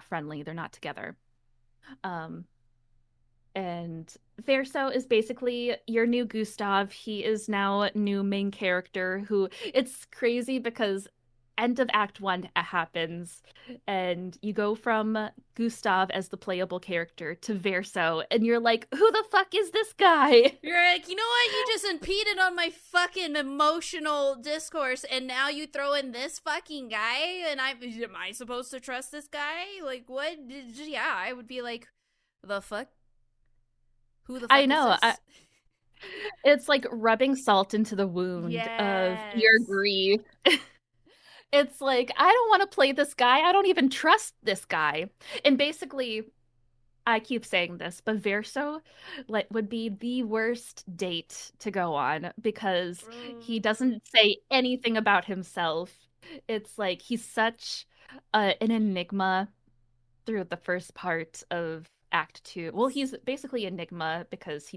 A: friendly. They're not together. Um, and Verso is basically your new Gustav. He is now a new main character who it's crazy because end of Act One happens, and you go from Gustav as the playable character to Verso, and you're like, who the fuck is this guy?
B: You're like, you know what? You just impeded on my fucking emotional discourse, and now you throw in this fucking guy, and am I supposed to trust this guy? Like, what? Yeah, I would be like, the fuck? Who the
A: I
B: fuck is
A: know.
B: this?
A: It's like rubbing salt into the wound of your
B: Yes.
A: grief. It's like, I don't want to play this guy. I don't even trust this guy. And basically, I keep saying this, but Verso like would be the worst date to go on because he doesn't say anything about himself. It's like he's such an enigma through the first part of Act Two. Well, he's basically enigma because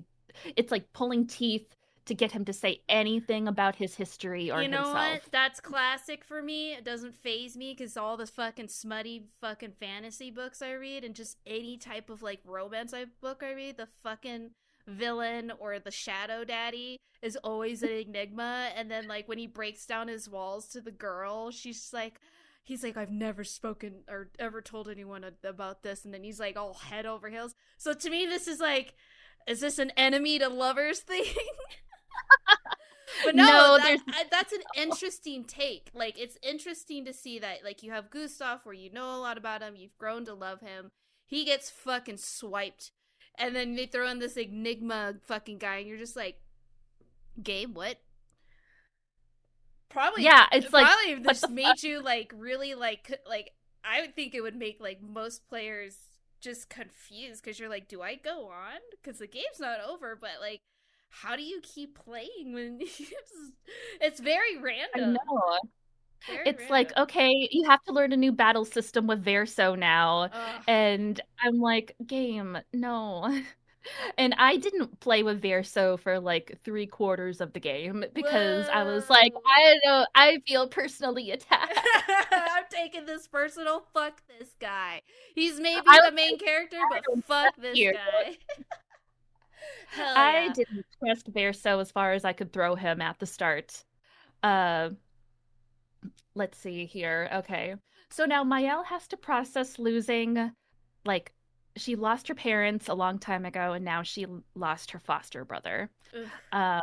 A: it's like pulling teeth to get him to say anything about his history or
B: You know what?
A: himself.
B: That's classic for me. It doesn't phase me because all the fucking smutty fucking fantasy books I read and just any type of like romance book I read, the fucking villain or the shadow daddy is always an enigma. And then like when he breaks down his walls to the girl, he's like, I've never spoken or ever told anyone about this. And then he's like all head over heels. So to me, this is like, is this an enemy to lovers thing? But no,
A: No, there's
B: that's an interesting take. Like it's interesting to see that like you have Gustav where you know a lot about him, you've grown to love him. He gets fucking swiped. And then they throw in this enigma fucking guy and you're just like, "Game, what?" Probably
A: yeah, it's like
B: probably
A: what
B: this
A: the fuck?
B: made you like really like I would think it would make like most players just confused cuz you're like, "Do I go on?" Cuz the game's not over, but like how do you keep playing when it's very
A: I
B: random?
A: know.
B: Very
A: It's like,
B: random.
A: okay, you have to learn a new battle system with Verso now.
B: Ugh.
A: And I'm like, game, no. And I didn't play with Verso for like 3/4 of the game because I was like,
B: Whoa.
A: I don't, I feel personally attacked.
B: I'm taking this personal. Fuck this guy. He's maybe
A: I
B: the
A: was
B: main
A: like,
B: character,
A: I
B: but
A: don't
B: fuck
A: trust
B: this
A: you.
B: guy. Hell
A: I
B: yeah.
A: didn't trust Verso as far as I could throw him at the start. Uh, let's see here. Okay. So now Mael has to process losing, like, she lost her parents a long time ago, and now she lost her foster brother.
B: Ugh.
A: Uh,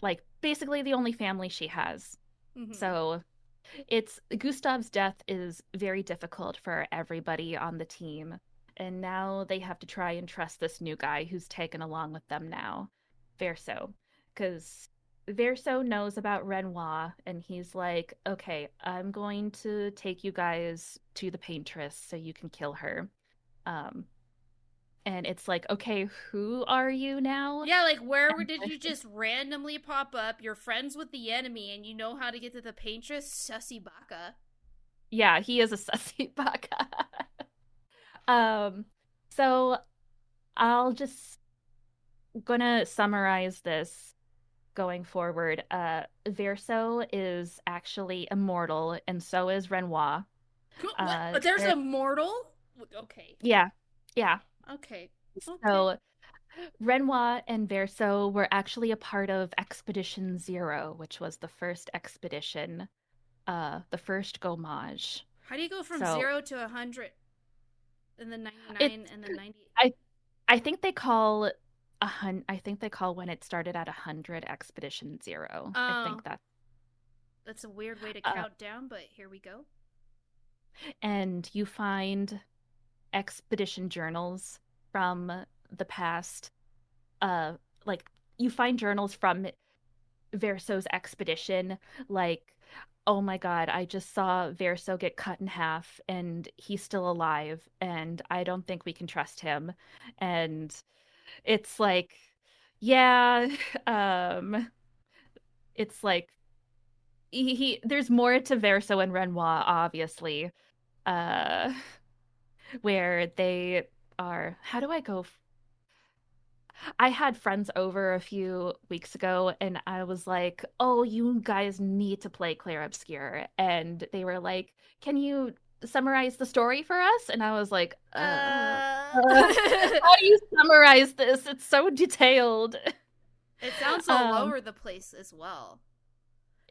A: like, basically the only family she has.
B: Mm-hmm.
A: So it's Gustav's death is very difficult for everybody on the team. And now they have to try and trust this new guy who's taken along with them now, Verso. Because Verso knows about Renoir, and he's like, okay, I'm going to take you guys to the paintress so you can kill her. Um, and it's like, okay, who are you now?
B: Yeah, like where did you just randomly pop up? You're friends with the enemy and you know how to get to the paintress? Sussy baka.
A: Yeah, he is a sussy baka. um, so I'll just gonna summarize this going forward. Verso is actually immortal, and so is Renoir.
B: What?
A: Uh,
B: There's
A: they're-
B: a mortal? Okay.
A: yeah, yeah.
B: Okay. Okay.
A: So Renoir and Verso were actually a part of Expedition Zero, which was the first expedition, the first Gomage.
B: How do you go from
A: So
B: 0 to 100 and then
A: it's
B: 99 and then 90?
A: I I think they call I think they call when it started at 100 Expedition Zero. I
B: Oh,
A: think that.
B: that's a weird way to
A: Uh,
B: count down, but here we go.
A: and you find expedition journals from the past. Uh, like you find journals from Verso's expedition, like, oh my God, I just saw Verso get cut in half and he's still alive, and I don't think we can trust him. And it's like, yeah, um, it's like there's more to Verso and Renoir, obviously. Uh, where they are, how do I go? I had friends over a few weeks ago and I was like, "Oh, you guys need to play Clair Obscure." And they were like, "Can you summarize the story for us?" And I was like, how do you summarize this? It's so detailed."
B: It sounds all
A: Um,
B: over the place as well.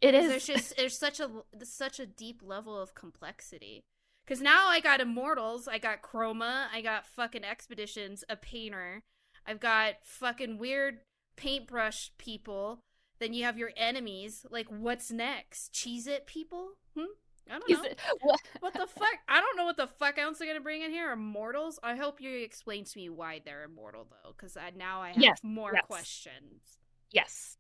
A: it
B: Because
A: is.
B: there's such a deep level of complexity. Because now I got immortals, I got chroma, I got fucking expeditions, a painter, I've got fucking weird paintbrush people. Then you have your enemies. Like, what's next? Cheese It people? I don't know.
A: What?
B: What the fuck? I don't know what the fuck else they're gonna bring in here. Immortals? I hope you explain to me why they're immortal though, because now I have
A: Yes,
B: more
A: yes,
B: questions.
A: yes.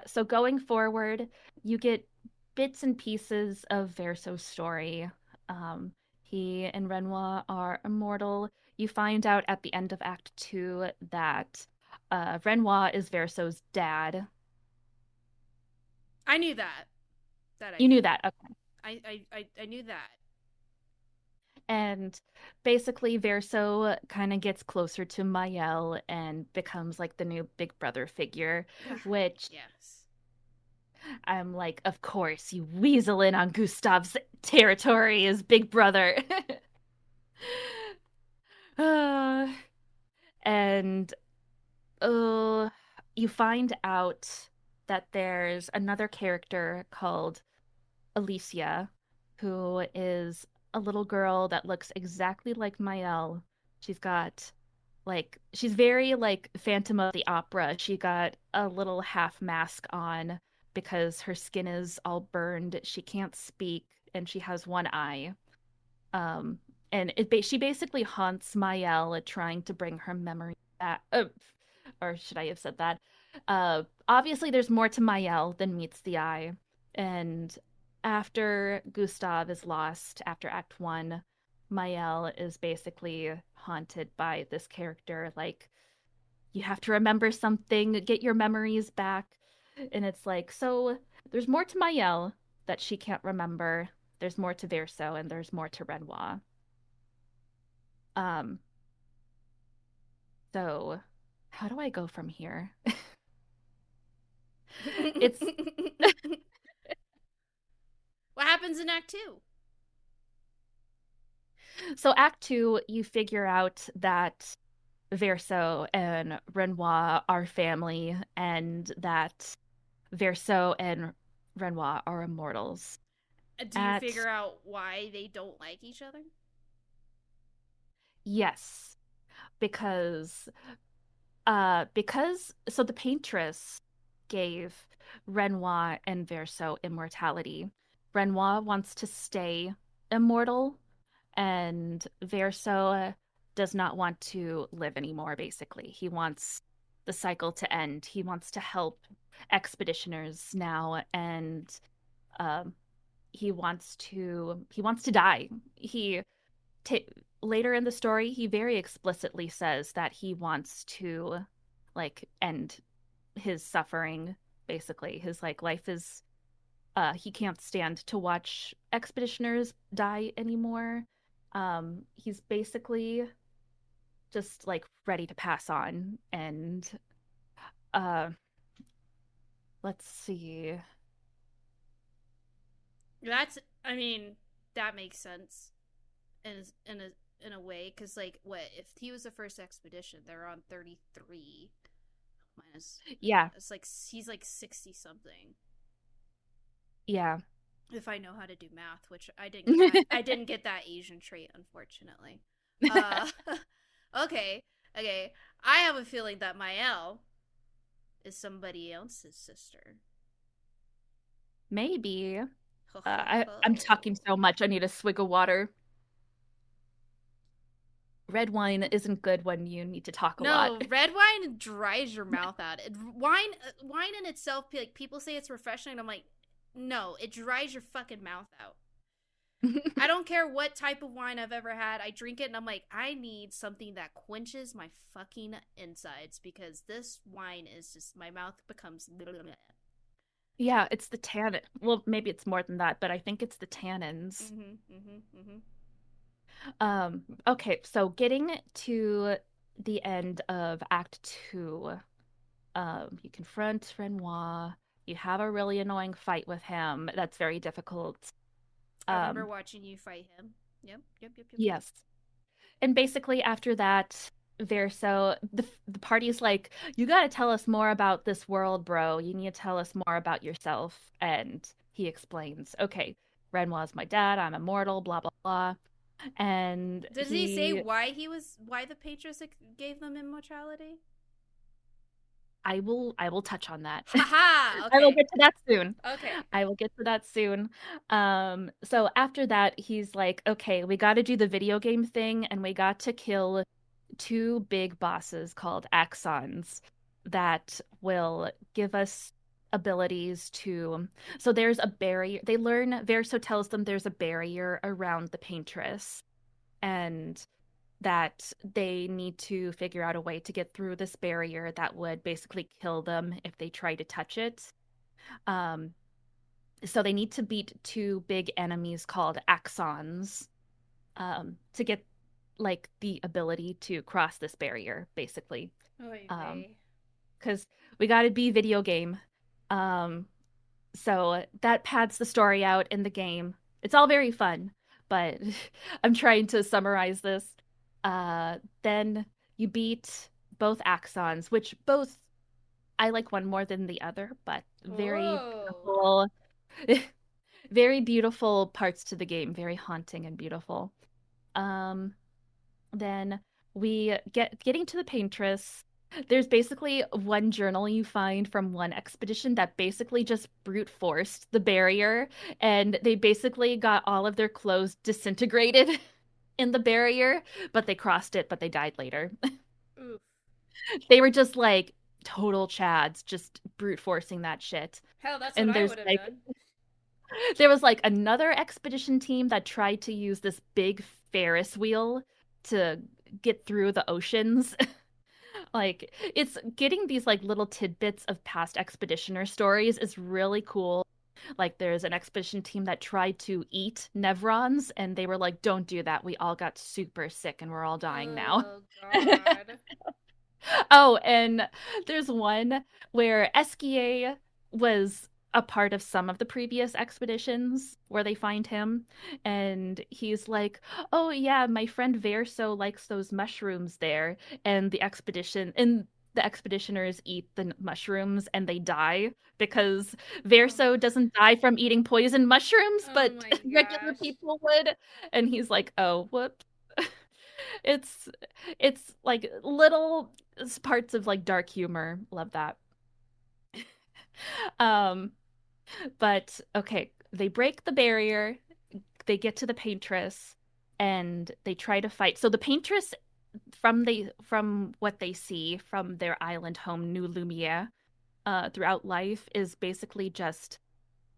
A: So going forward, you get bits and pieces of Verso's story. Um, he and Renoir are immortal. You find out at the end of Act Two that Renoir is Verso's dad.
B: I knew that. That I
A: You knew
B: knew.
A: that, okay.
B: I knew that.
A: And basically, Verso kind of gets closer to Mael and becomes like the new big brother figure, which
B: Yes.
A: I'm like, of course, you weasel in on Gustav's territory as big brother. uh, and uh, you find out that there's another character called Alicia, who is a little girl that looks exactly like Mael. She's got she's very like Phantom of the Opera. She got a little half mask on because her skin is all burned. She can't speak and she has one eye. Um, and she basically haunts Mael, trying to bring her memory back. Or should I have said that? Obviously, there's more to Mael than meets the eye. And after Gustav is lost, after Act One, Mael is basically haunted by this character. Like, you have to remember something, get your memories back. And it's like, so There's more to Mayel that she can't remember. There's more to Verso, and there's more to Renoir. Um, so how do I go from here? It's
B: What happens in Act Two?
A: so Act Two, you figure out that Verso and Renoir are family, and that Verso and Renoir are immortals.
B: Do you
A: At
B: figure out why they don't like each other?
A: Yes, because so the paintress gave Renoir and Verso immortality. Renoir wants to stay immortal, and Verso does not want to live anymore, basically. He wants the cycle to end. He wants to help expeditioners now, and um, he wants to die. He ta Later in the story, he very explicitly says that he wants to like end his suffering, basically. His like life is he can't stand to watch expeditioners die anymore. He's basically just like ready to pass on. And uh let's see.
B: That's, I mean, that makes sense in a way, because like, what if he was the first expedition? They're on 33 minus.
A: Yeah,
B: It's like he's like 60 something.
A: yeah.
B: If I know how to do math, which I didn't get that. I didn't get that Asian trait, unfortunately. Uh, okay, okay. I have a feeling that Mael is somebody else's sister.
A: Maybe.
B: Ho ho
A: I'm
B: ho.
A: talking so much. I need a swig of water. Red wine isn't good when you need to talk a lot.
B: No, red wine dries your mouth out. Wine in itself, like people say it's refreshing. I'm like, no, it dries your fucking mouth out. I don't care what type of wine I've ever had. I drink it and I'm like, I need something that quenches my fucking insides, because this wine is just, my mouth becomes.
A: Yeah, it's the tannin. Well, maybe it's more than that, but I think it's the tannins.
B: Mm-hmm, mm-hmm, mm-hmm.
A: Okay, so getting to the end of Act Two, you confront Renoir. You have a really annoying fight with him. That's very difficult.
B: I remember
A: Um,
B: watching you fight him. Yep, yep, yep, yep, yep.
A: yes. And basically after that, Verso, the party's like, you gotta tell us more about this world, bro. You need to tell us more about yourself. And he explains, okay, Renoir's my dad, I'm immortal, blah blah blah. And
B: Did he say why the Patriots gave them immortality?
A: I will touch on that.
B: Haha.
A: I will
B: Okay.
A: get to that soon.
B: Okay.
A: I will get to that soon. So after that, he's like, okay, we got to do the video game thing, and we got to kill two big bosses called Axons that will give us abilities to. So there's a barrier. They learn, Verso tells them there's a barrier around the paintress, and that they need to figure out a way to get through this barrier that would basically kill them if they try to touch it. Um, so they need to beat two big enemies called Axons to get like the ability to cross this barrier, basically.
B: Oy
A: Um,
B: vey.
A: because we got to be video game. Um, so that pads the story out in the game. It's all very fun, but I'm trying to summarize this. Then you beat both Axons, which both I like one more than the other, but very
B: Whoa.
A: beautiful, very beautiful parts to the game, very haunting and beautiful. Um, then we getting to the paintress. There's basically one journal you find from one expedition that basically just brute forced the barrier, and they basically got all of their clothes disintegrated in the barrier, but they crossed it, but they died later.
B: Oof.
A: They were just like total chads, just brute forcing that shit.
B: Hell, that's what
A: And
B: I would have done.
A: there was like another expedition team that tried to use this big Ferris wheel to get through the oceans. Like it's getting these like little tidbits of past expeditioner stories is really cool. Like there's an expedition team that tried to eat Nevrons, and they were like, "Don't do that. We all got super sick, and we're all dying now."
B: Oh God.
A: Oh, and there's one where Esquier was a part of some of the previous expeditions where they find him, and he's like, "Oh yeah, my friend Verso likes those mushrooms there." And the expeditioners eat the mushrooms and they die because
B: Oh,
A: Verso doesn't die from eating poison mushrooms,
B: oh
A: but
B: my
A: regular
B: gosh.
A: people would. And he's like, "Oh, whoops." It's it's like little parts of like dark humor. Love that. Um, but okay, they break the barrier, they get to the paintress, and they try to fight. So the paintress, from what they see from their island home, New Lumiere, throughout life, is basically just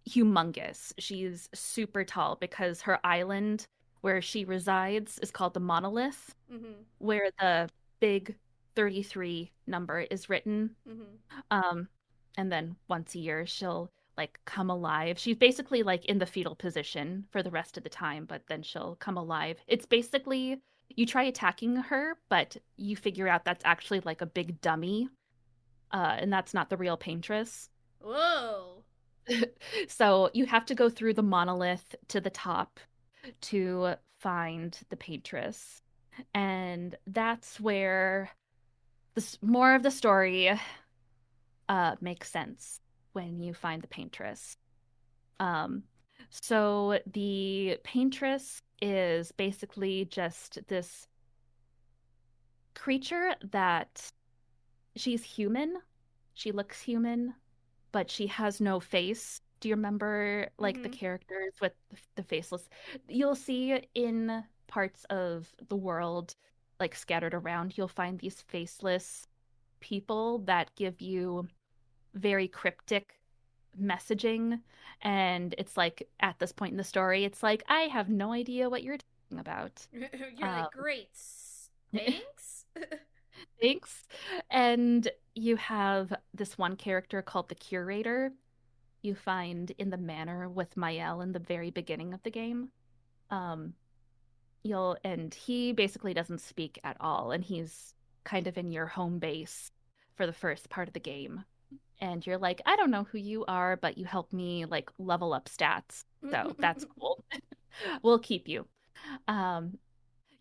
A: humongous. She's super tall because her island where she resides is called the Monolith,
B: Mhm.
A: where the big 33 number is written.
B: Mhm.
A: Um, and then once a year she'll like come alive. She's basically like in the fetal position for the rest of the time, but then she'll come alive. It's basically you try attacking her, but you figure out that's actually like a big dummy, and that's not the real paintress.
B: Whoa.
A: So you have to go through the monolith to the top to find the paintress. And that's where more of the story makes sense when you find the paintress. Um, so the paintress is basically just this creature that she's human. She looks human, but she has no face. Do you remember like the
B: Mhm.
A: characters with the faceless? You'll see in parts of the world, like scattered around, you'll find these faceless people that give you very cryptic messaging. And it's like at this point in the story, it's like, I have no idea what you're talking about.
B: You're
A: Um,
B: like, great. Thanks.
A: thanks. And you have this one character called the Curator you find in the manor with Mael in the very beginning of the game. Um, and he basically doesn't speak at all, and he's kind of in your home base for the first part of the game. And you're like, I don't know who you are, but you help me like level up stats. So that's cool. We'll keep you. Um,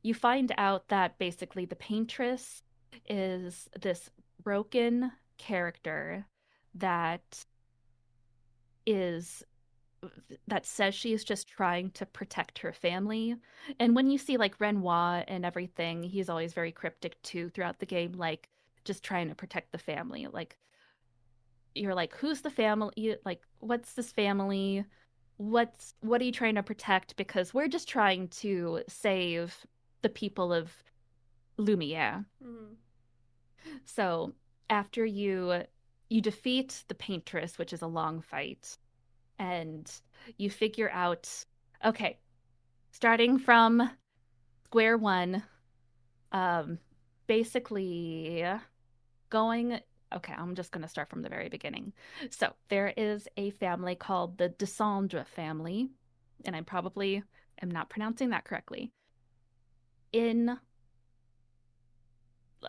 A: you find out that basically the paintress is this broken character that is that says she is just trying to protect her family. And when you see like Renoir and everything, he's always very cryptic too throughout the game, like just trying to protect the family. Like you're like, who's the family? Like, what's this family? What are you trying to protect? Because we're just trying to save the people of Lumiere.
B: Mhm.
A: So after you defeat the paintress, which is a long fight, and you figure out, okay, starting from square one, um, basically going. Okay, I'm just going to start from the very beginning. So there is a family called the Descendre family, and I probably am not pronouncing that correctly. In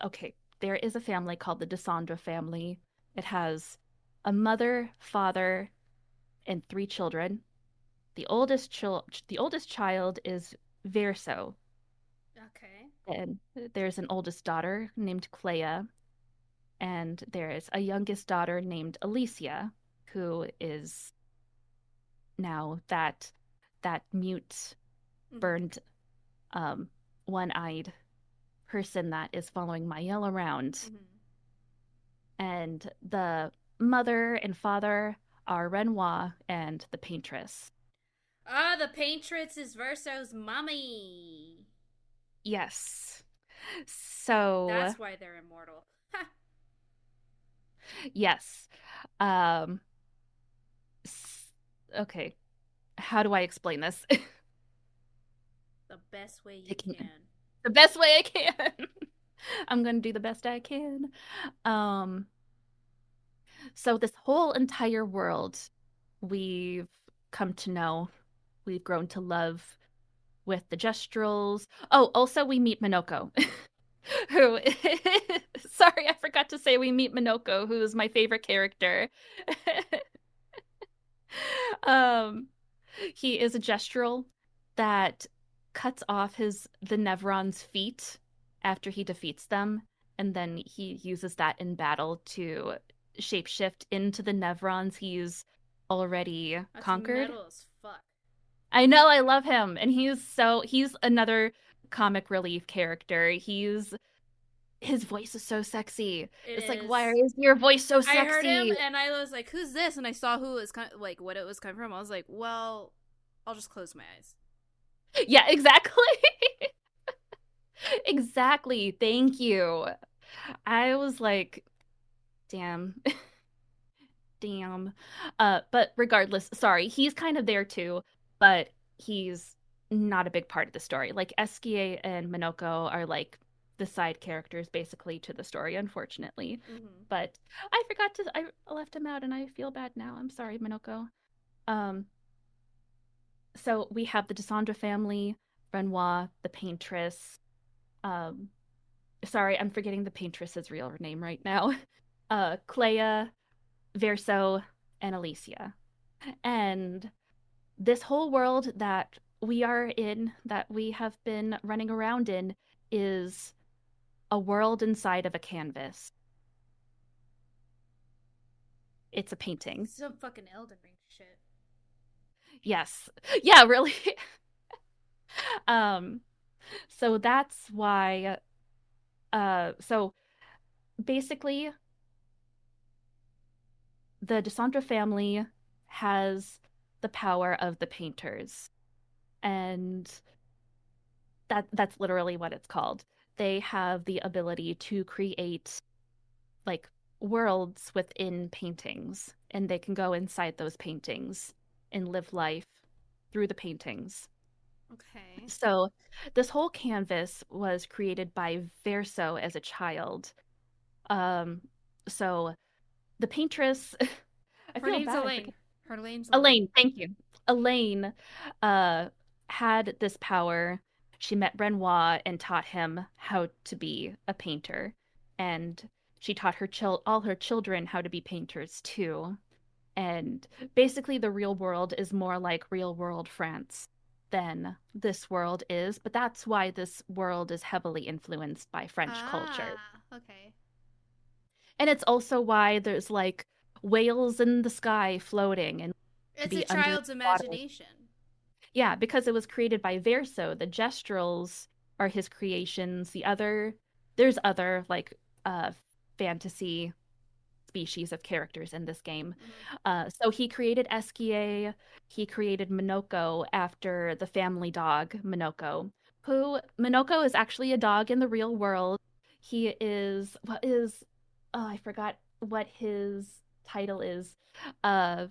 A: okay, there is a family called the Descendre family. It has a mother, father, and three children. The oldest child is Verso,
B: Okay.
A: and there's an oldest daughter named Clea, and there is a youngest daughter named Alicia, who is now that mute,
B: Mhm.
A: burned, um, one-eyed person that is following Mael around.
B: Mhm.
A: And the mother and father are Renoir and the paintress.
B: Ah, the Patriots is Verso's mommy.
A: Yes. So,
B: That's why they're immortal. Ha!
A: yes. Um, okay. How do I explain this?
B: The best way you
A: Taking
B: can.
A: the best way I can. I'm going to do the best I can. Um, so this whole entire world we've come to know, we've grown to love with the Gestrels. Oh, also we meet Minoko, who sorry, I forgot to say we meet Minoko, who is my favorite character. um he is a Gestrel that cuts off the Nevron's feet after he defeats them, and then he uses that in battle to shapeshift into the Nevrons he's already
B: That's
A: conquered.
B: metal as fuck.
A: I know, I love him, and he's another comic relief character. His voice is so sexy.
B: It
A: It's like, why
B: is.
A: is your voice so
B: I heard him
A: sexy?
B: and I was like, "Who's this?" And I saw who it was like what it was coming from. I was like, "Well, I'll just close my eyes."
A: Yeah, exactly. Exactly. Thank you. I was like, damn. Damn. But regardless, sorry, he's kind of there too, but he's not a big part of the story. Like Eskie and Minoko are like the side characters basically to the story, unfortunately.
B: Mm-hmm.
A: But I left him out and I feel bad now. I'm sorry, Minoko. Um, so we have the Desandra family, Renoir, the paintress. Um, sorry, I'm forgetting the paintress's real name right now. Clea, Verso, and Alicia. And this whole world that we are in, that we have been running around in, is a world inside of a canvas. It's a painting.
B: Some fucking Elden Ring shit.
A: Yes. Yeah, really. um so that's why so basically the Desandra family has the power of the painters, and that's literally what it's called. They have the ability to create like worlds within paintings, and they can go inside those paintings and live life through the paintings.
B: Okay.
A: So this whole canvas was created by Verso as a child. Um, so the paintress, I
B: Her
A: feel
B: name's
A: bad, I
B: Elaine.
A: forget.
B: Her name's Elaine.
A: Elaine, thank you. Elaine uh had this power. She met Renoir and taught him how to be a painter. And she taught all her children how to be painters too. And basically the real world is more like real world France than this world is, but that's why this world is heavily influenced by French culture.
B: Ah, okay.
A: And it's also why there's like whales in the sky floating and
B: It's a
A: be under the
B: child's
A: water.
B: imagination.
A: Yeah, because it was created by Verso. The Gestrels are his creations. There's other like fantasy species of characters in this game.
B: Mm-hmm.
A: So he created Eskie, he created Minoko after the family dog Minoko, who Minoko is actually a dog in the real world. He is oh, I forgot what his title is. Uh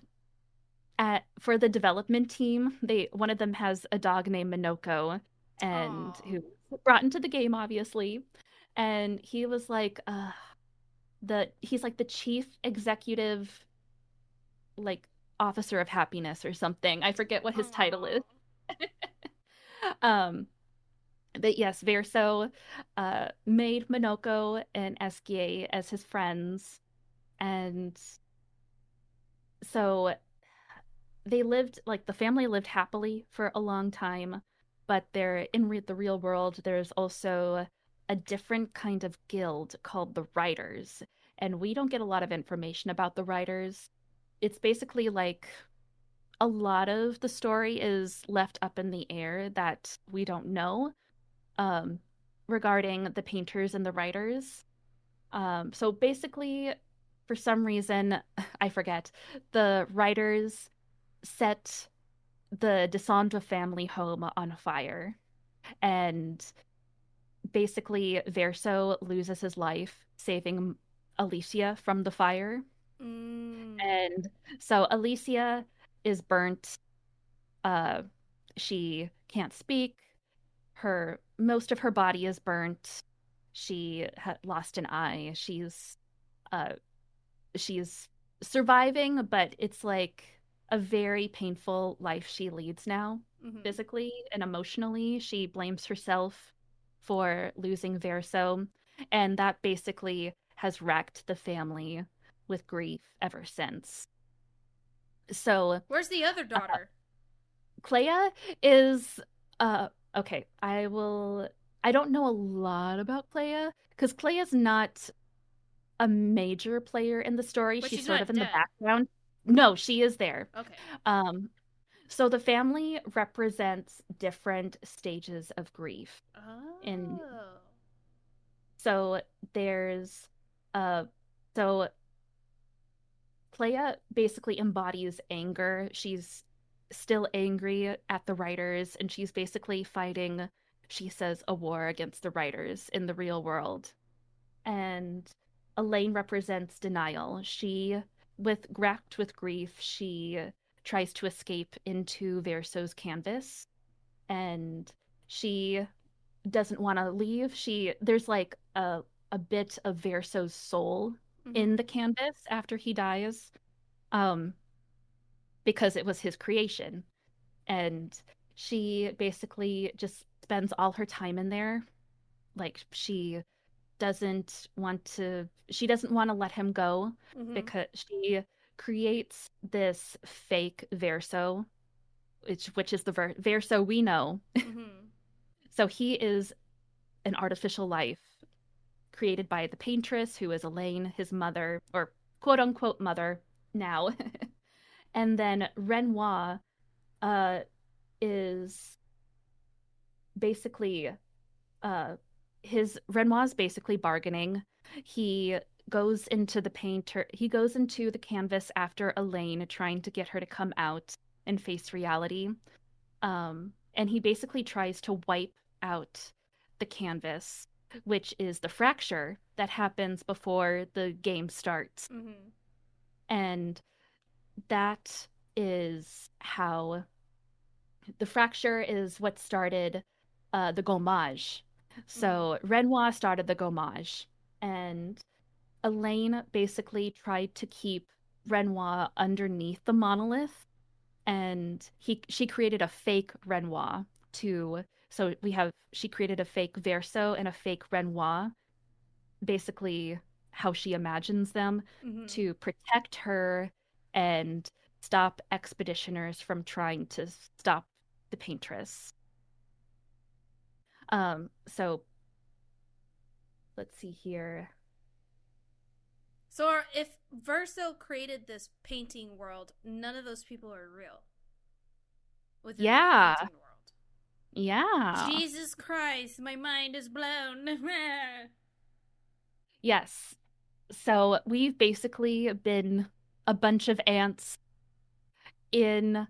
A: for the development team, they one of them has a dog named Minoko, and
B: Oh.
A: who brought into the game obviously. And he was like he's like the chief executive like officer of happiness or something. I forget what his title is.
B: Oh.
A: um but yes, Verso made Minoko and Eskie as his friends, and so the family lived happily for a long time, but the real world there's also a different kind of guild called the Riders, and we don't get a lot of information about the Riders. It's basically like a lot of the story is left up in the air that we don't know um, regarding the painters and the writers. So basically, for some reason, I forget, the writers set the Desandra family home on fire. And basically, Verso loses his life saving Alicia from the fire.
B: Mm.
A: And so Alicia is burnt. Uh, she can't speak. Most of her body is burnt. She had lost an eye. Uh she's surviving, but it's like a very painful life she leads now,
B: Mm-hmm.
A: physically and emotionally. She blames herself for losing Verso, and that basically has wrecked the family with grief ever since. So,
B: Where's the other
A: uh,
B: daughter?
A: Clea is okay, I don't know a lot about Clea because Clea's not a major player in the story.
B: But
A: She's
B: she's
A: sort of
B: not
A: in the
B: dead.
A: background. No, she is there.
B: Okay.
A: Um, so the family represents different stages of grief. And
B: Oh.
A: so there's uh so Clea basically embodies anger. She's still angry at the writers, and she's basically fighting, she says, a war against the writers in the real world. And Elaine represents denial. She, racked with grief, she tries to escape into Verso's canvas, and she doesn't want to leave. There's like a bit of Verso's soul
B: Mm-hmm.
A: in the canvas after he dies, um, because it was his creation. And she basically just spends all her time in there. Like she doesn't want to let him go
B: Mm-hmm.
A: because she creates this fake Verso, which is the Verso we know.
B: Mm-hmm.
A: So he is an artificial life created by the paintress, who is Elaine, his mother, or quote unquote mother now. And then Renoir uh, is basically his Renoir's basically bargaining. He he goes into the canvas after Elaine, trying to get her to come out and face reality. And he basically tries to wipe out the canvas, which is the fracture that happens before the game starts.
B: Mm-hmm.
A: And that is how the fracture is what started the gommage.
B: Mm-hmm.
A: So Renoir started the gommage, and Elaine basically tried to keep Renoir underneath the monolith, and he she created a fake Renoir to so we have she created a fake Verso and a fake Renoir, basically how she imagines them,
B: Mm-hmm.
A: to protect her and stop expeditioners from trying to stop the paintress. So let's see here.
B: So if Verso created this painting world, none of those people are real within the
A: Yeah,
B: painting world.
A: yeah,
B: Jesus Christ, my mind is blown.
A: yes. So we've basically been a bunch of ants in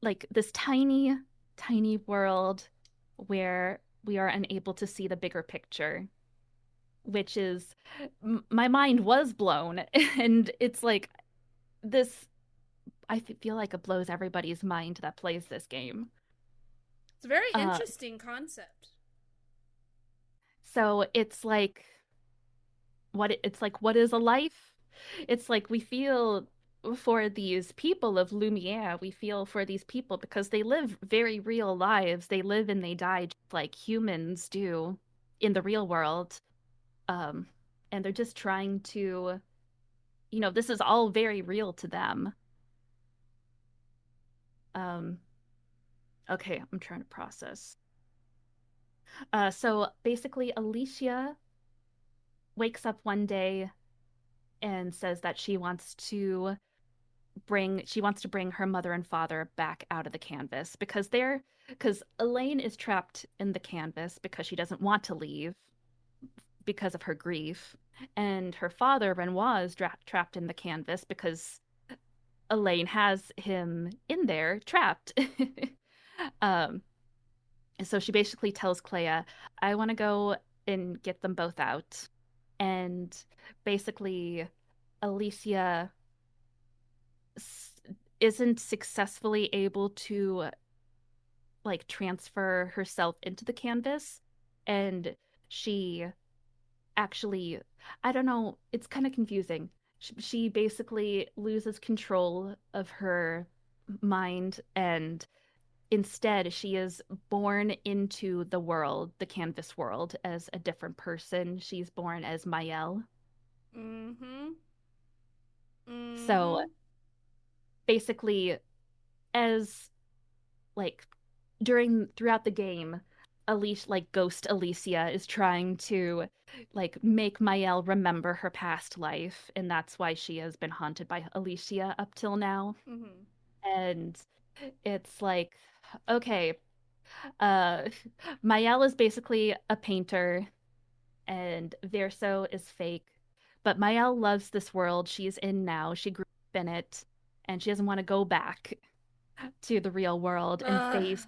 A: like this tiny, tiny world where we are unable to see the bigger picture, which is my mind was blown. And it's like this, feel like it blows everybody's mind that plays this game.
B: It's a very
A: Uh,
B: interesting concept.
A: so it's like, what is a life? It's like we feel for these people of Lumiere, we feel for these people because they live very real lives. They live and they die just like humans do in the real world. Um, and they're just trying to, this is all very real to them. Um, okay, I'm trying to process. So basically, Alicia wakes up one day and says that she wants to bring her mother and father back out of the canvas because Elaine is trapped in the canvas because she doesn't want to leave because of her grief, and her father Renoir is trapped in the canvas because Elaine has him in there trapped. um so she basically tells Clea, I want to go and get them both out. And basically Alicia isn't successfully able to like transfer herself into the canvas, and she actually, I don't know, it's kind of confusing. She basically loses control of her mind, and instead she is born into the world, the canvas world, as a different person. She's born as Mael.
B: Mm-hmm.
A: So
B: Mm-hmm.
A: basically, as like throughout the game, Ghost Alicia is trying to like make Mael remember her past life, and that's why she has been haunted by Alicia up till now.
B: Mm-hmm.
A: And it's like, okay, uh Mael is basically a painter and Verso is fake. But Mael loves this world she's in now. She grew up in it, and she doesn't want to go back to the real world and
B: Ugh.
A: face.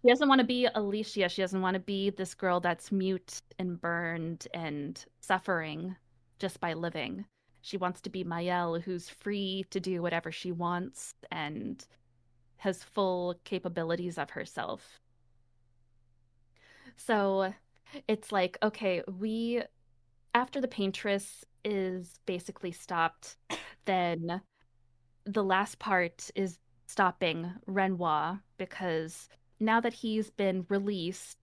A: She doesn't want to be Alicia. She doesn't want to be this girl that's mute and burned and suffering just by living. She wants to be Mael, who's free to do whatever she wants and has full capabilities of herself. So it's like, okay, we after the paintress is basically stopped, then the last part is stopping Renoir because now that he's been released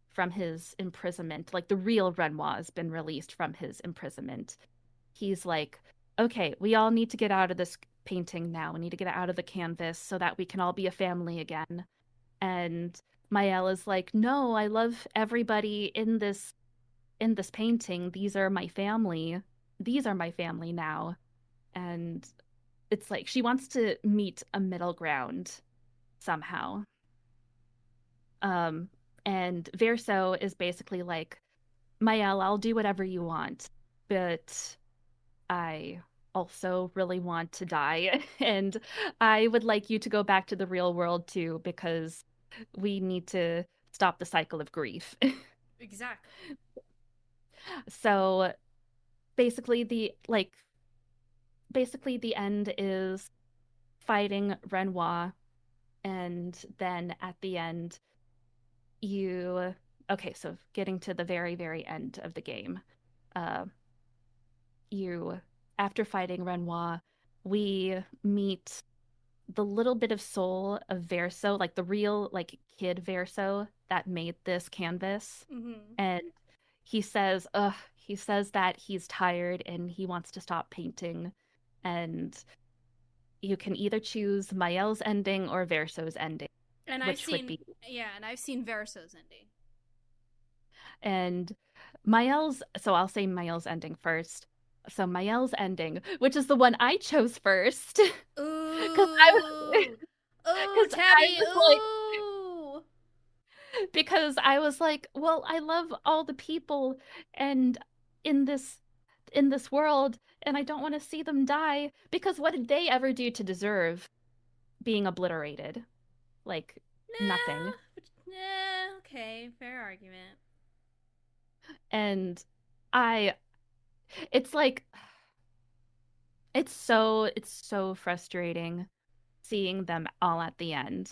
A: from his imprisonment, like the real Renoir has been released from his imprisonment, he's like, okay, we all need to get out of this painting now. We need to get out of the canvas so that we can all be a family again. And Mael is like, no, I love everybody in this painting. These are my family. These are my family now. And it's like she wants to meet a middle ground somehow. Um, and Verso is basically like, Mael, I'll do whatever you want, but I also really want to die. And I would like you to go back to the real world too, because we need to stop the cycle of grief.
B: Exactly.
A: So basically the end is fighting Renoir, and then at the end you okay, so getting to the very, very end of the game, uh you after fighting Renoir, we meet the little bit of soul of Verso, like the real like kid Verso that made this canvas.
B: Mm-hmm.
A: And he says that he's tired and he wants to stop painting. And you can either choose Mael's ending or Verso's ending,
B: And I've
A: which would
B: seen,
A: be.
B: yeah, and I've seen Verso's ending.
A: And so I'll say Mael's ending first. So Mael's ending, which is the one I chose first, because I was
B: Ooh, ooh,
A: because I
B: Tabii,
A: was like
B: ooh.
A: I was like, well, I love all the people and in this world, and I don't want to see them die because what did they ever do to deserve being obliterated? Like nothing.
B: Nah, nah. Okay, fair argument.
A: And I it's like it's so frustrating seeing them all at the end.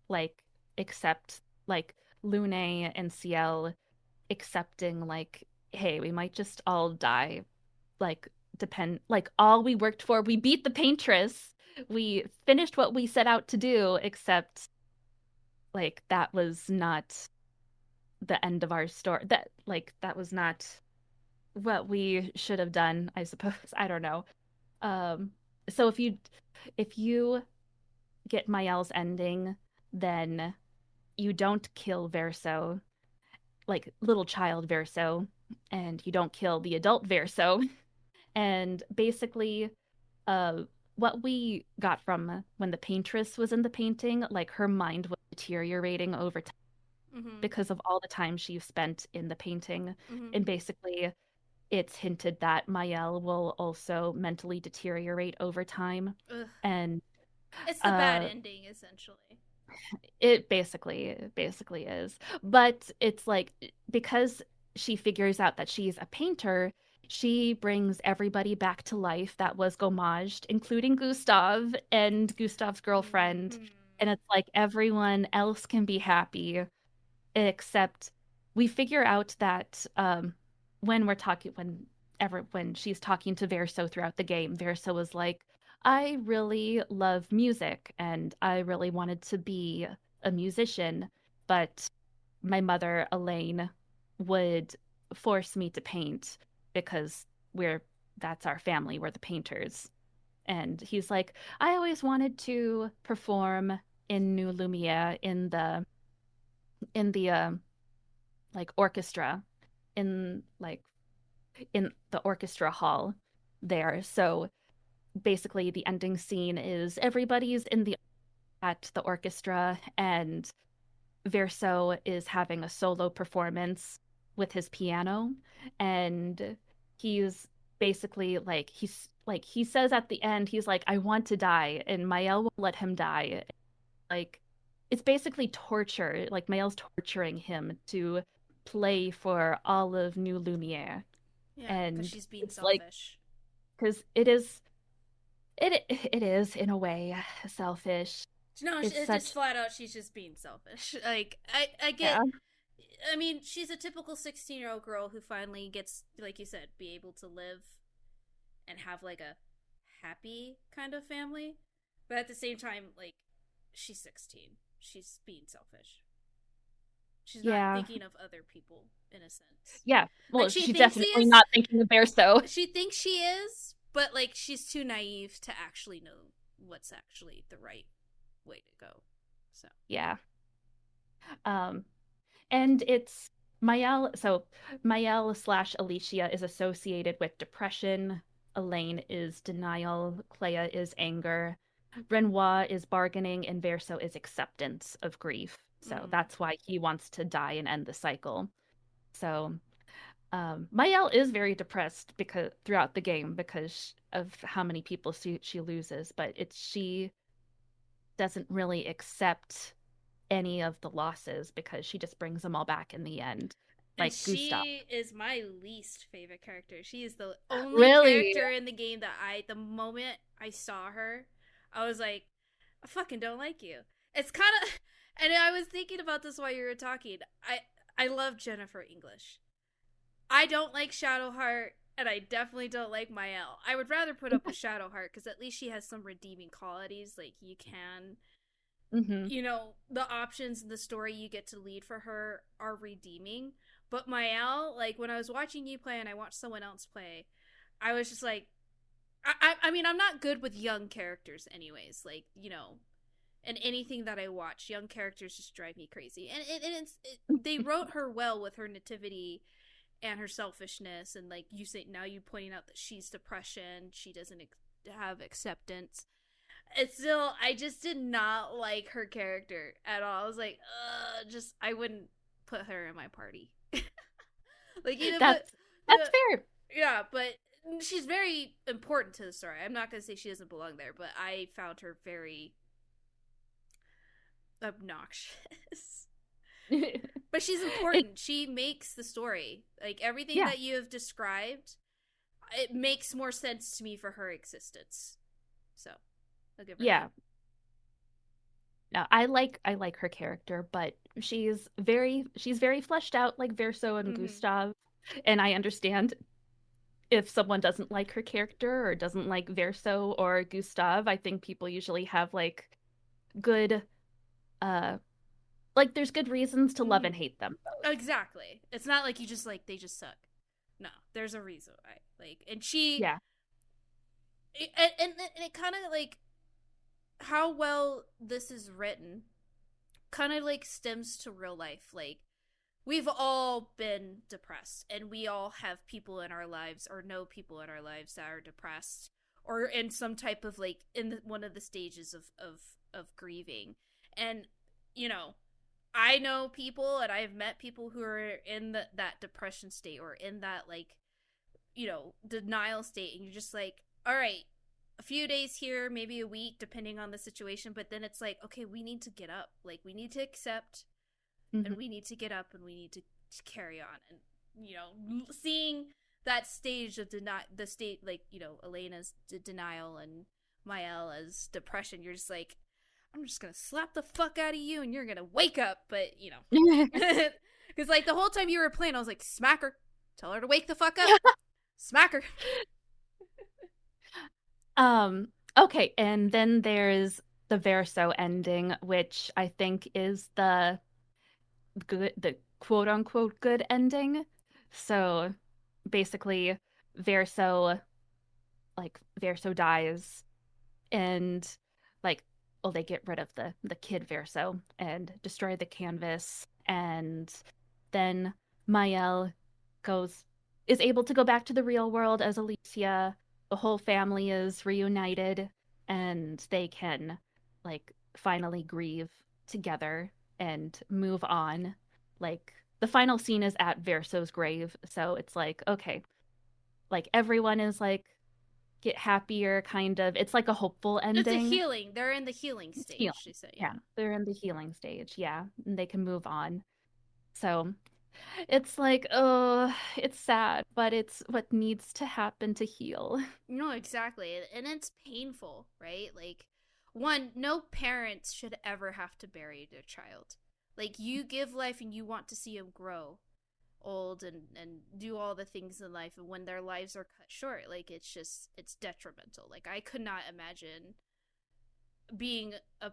A: Like except like Lune and Ciel accepting like, hey, we might just all die. Like like all we worked for, we beat the paintress. We finished what we set out to do, except like that was not the end of our story. That was not what we should have done, I suppose. I don't know. Um, so if you get Mael's ending, then you don't kill Verso, like little child Verso, and you don't kill the adult Verso. And basically, uh, what we got from when the paintress was in the painting, like her mind was deteriorating over time
B: Mm-hmm.
A: because of all the time she spent in the painting.
B: Mm-hmm.
A: And basically, it's hinted that Mael will also mentally deteriorate over time.
B: Ugh.
A: And
B: It's the bad
A: uh,
B: ending, essentially.
A: it basically is. But it's like because she figures out that she's a painter, she brings everybody back to life that was gommaged, including Gustav and Gustav's girlfriend.
B: Mm-hmm.
A: And it's like everyone else can be happy except we figure out that when we're talking when when she's talking to Verso throughout the game, Verso was like, I really love music and I really wanted to be a musician, but my mother, Elaine, would force me to paint because we're that's our family, we're the painters. And he's like, I always wanted to perform in New Lumiere in the like orchestra in like in the orchestra hall there. So basically the ending scene is everybody's in the at the orchestra and Verso is having a solo performance with his piano and he's basically like he says at the end he's like I want to die and Mael won't let him die. Like it's basically torture. Like Mael's torturing him to play for all of New Lumiere.
B: Yeah, because
A: And
B: she's being
A: it's like
B: selfish.
A: because it is in a way selfish.
B: No,
A: It's
B: it's just
A: such
B: flat out. She's just being selfish. Like I
A: yeah.
B: get. I mean, she's a typical 16-year-old girl who finally gets, like you said, be able to live and have like a happy kind of family. But at the same time, like she's 16. She's being selfish. She's not
A: Yeah.
B: thinking of other people in a sense.
A: Yeah.
B: Like
A: Well,
B: she
A: she's
B: thinks she
A: definitely
B: is.
A: not thinking of Verso.
B: She thinks she is, but like she's too naive to actually know what's actually the right way to go. So
A: Yeah. Um and it's Mael so Mael slash Alicia is associated with depression. Elaine is denial. Clea is anger. Renoir is bargaining, and Verso is acceptance of grief. So
B: mm.
A: that's why he wants to die and end the cycle. So Mael is very depressed because throughout the game because of how many people she loses, but it's she doesn't really accept any of the losses because she just brings them all back in the end,
B: And
A: like Gustav.
B: she is my least favorite character. She is the only
A: Really?
B: character in the game that the moment I saw her, I was like, I fucking don't like you. It's kind of, and I was thinking about this while you were talking. I love Jennifer English. I don't like Shadowheart, and I definitely don't like Mael. I would rather put up with Shadowheart because at least she has some redeeming qualities. Like you can,
A: Hmm.
B: the options in the story you get to lead for her are redeeming. But Mael, like when I was watching you play and I watched someone else play, I was just like, I mean, I'm not good with young characters, anyways. Like and anything that I watch, young characters just drive me crazy. And they wrote her well with her nativity and her selfishness, and like you say now, you pointing out that she's depression, she doesn't have acceptance. It's still, I just did not like her character at all. I was like, just I wouldn't put her in my party. Like but
A: That's fair.
B: yeah, but she's very important to the story. I'm not gonna say she doesn't belong there, but I found her very obnoxious. But she's
A: it,
B: important. She makes the story. Like everything
A: yeah,
B: that you have described, it makes more sense to me for her existence. So I'll give her that.
A: yeah. No, I like her character, but she's very fleshed out like Verso and
B: Mm-hmm.
A: Gustav, and I understand if someone doesn't like her character or doesn't like Verso or Gustav. I think people usually have like good uh like there's good reasons to love
B: Mm-hmm.
A: and hate them both.
B: Exactly. It's not like you just like they just suck. No, there's a reason why. Like, and she,
A: Yeah.
B: and it kind of like how well this is written, kind of like stems to real life. Like, we've all been depressed, and we all have people in our lives or know people in our lives that are depressed or in some type of like one of the stages of grieving, and you know I know people and I've met people who are in that depression state or in that like denial state, and you're just like, all right, a few days here, maybe a week depending on the situation, but then it's like, okay, we need to get up, like we need to accept, and
A: Hmm.
B: we need to get up, and we need to carry on. And seeing that stage of the state, like Elena's denial and Mael as depression, you're just like, I'm just gonna slap the fuck out of you and you're gonna wake up. But because like the whole time you were playing, I was like, smack her, tell her to wake the fuck up. Smacker.
A: Um, okay, and then there's the Verso ending, which I think is the quote unquote good ending. So basically, Verso Verso dies, and like, well, they get rid of the kid Verso and destroy the canvas, and then Mael goes is able to go back to the real world as Alicia. The whole family is reunited, and they can finally grieve together and move on. Like, the final scene is at Verso's grave, so it's like, okay, like everyone is like get happier, kind of. It's like a hopeful
B: It's a
A: ending.
B: healing. They're in the healing
A: It's healing.
B: stage, they say,
A: Yeah,
B: yeah.
A: they're in the healing stage. Yeah, and they can move on. So it's like, oh, it's sad, but it's what needs to happen to heal.
B: No, exactly. And it's painful, right? Like, one, no parents should ever have to bury their child. Like, you give life and you want to see them grow old and do all the things in life. And when their lives are cut short, like, it's detrimental. Like, I could not imagine being a.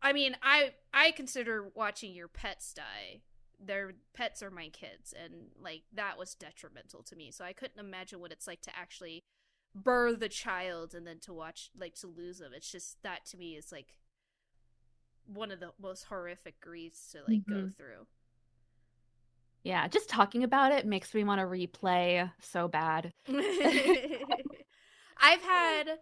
B: I mean, I consider watching your pets die. Their pets are my kids, and like that was detrimental to me. So I couldn't imagine what it's like to actually birth the child and then to watch, like, to lose them. It's just that to me is like one of the most horrific griefs to like go
A: Hmm.
B: through.
A: Yeah, just talking about it makes me want to replay so bad.
B: I've had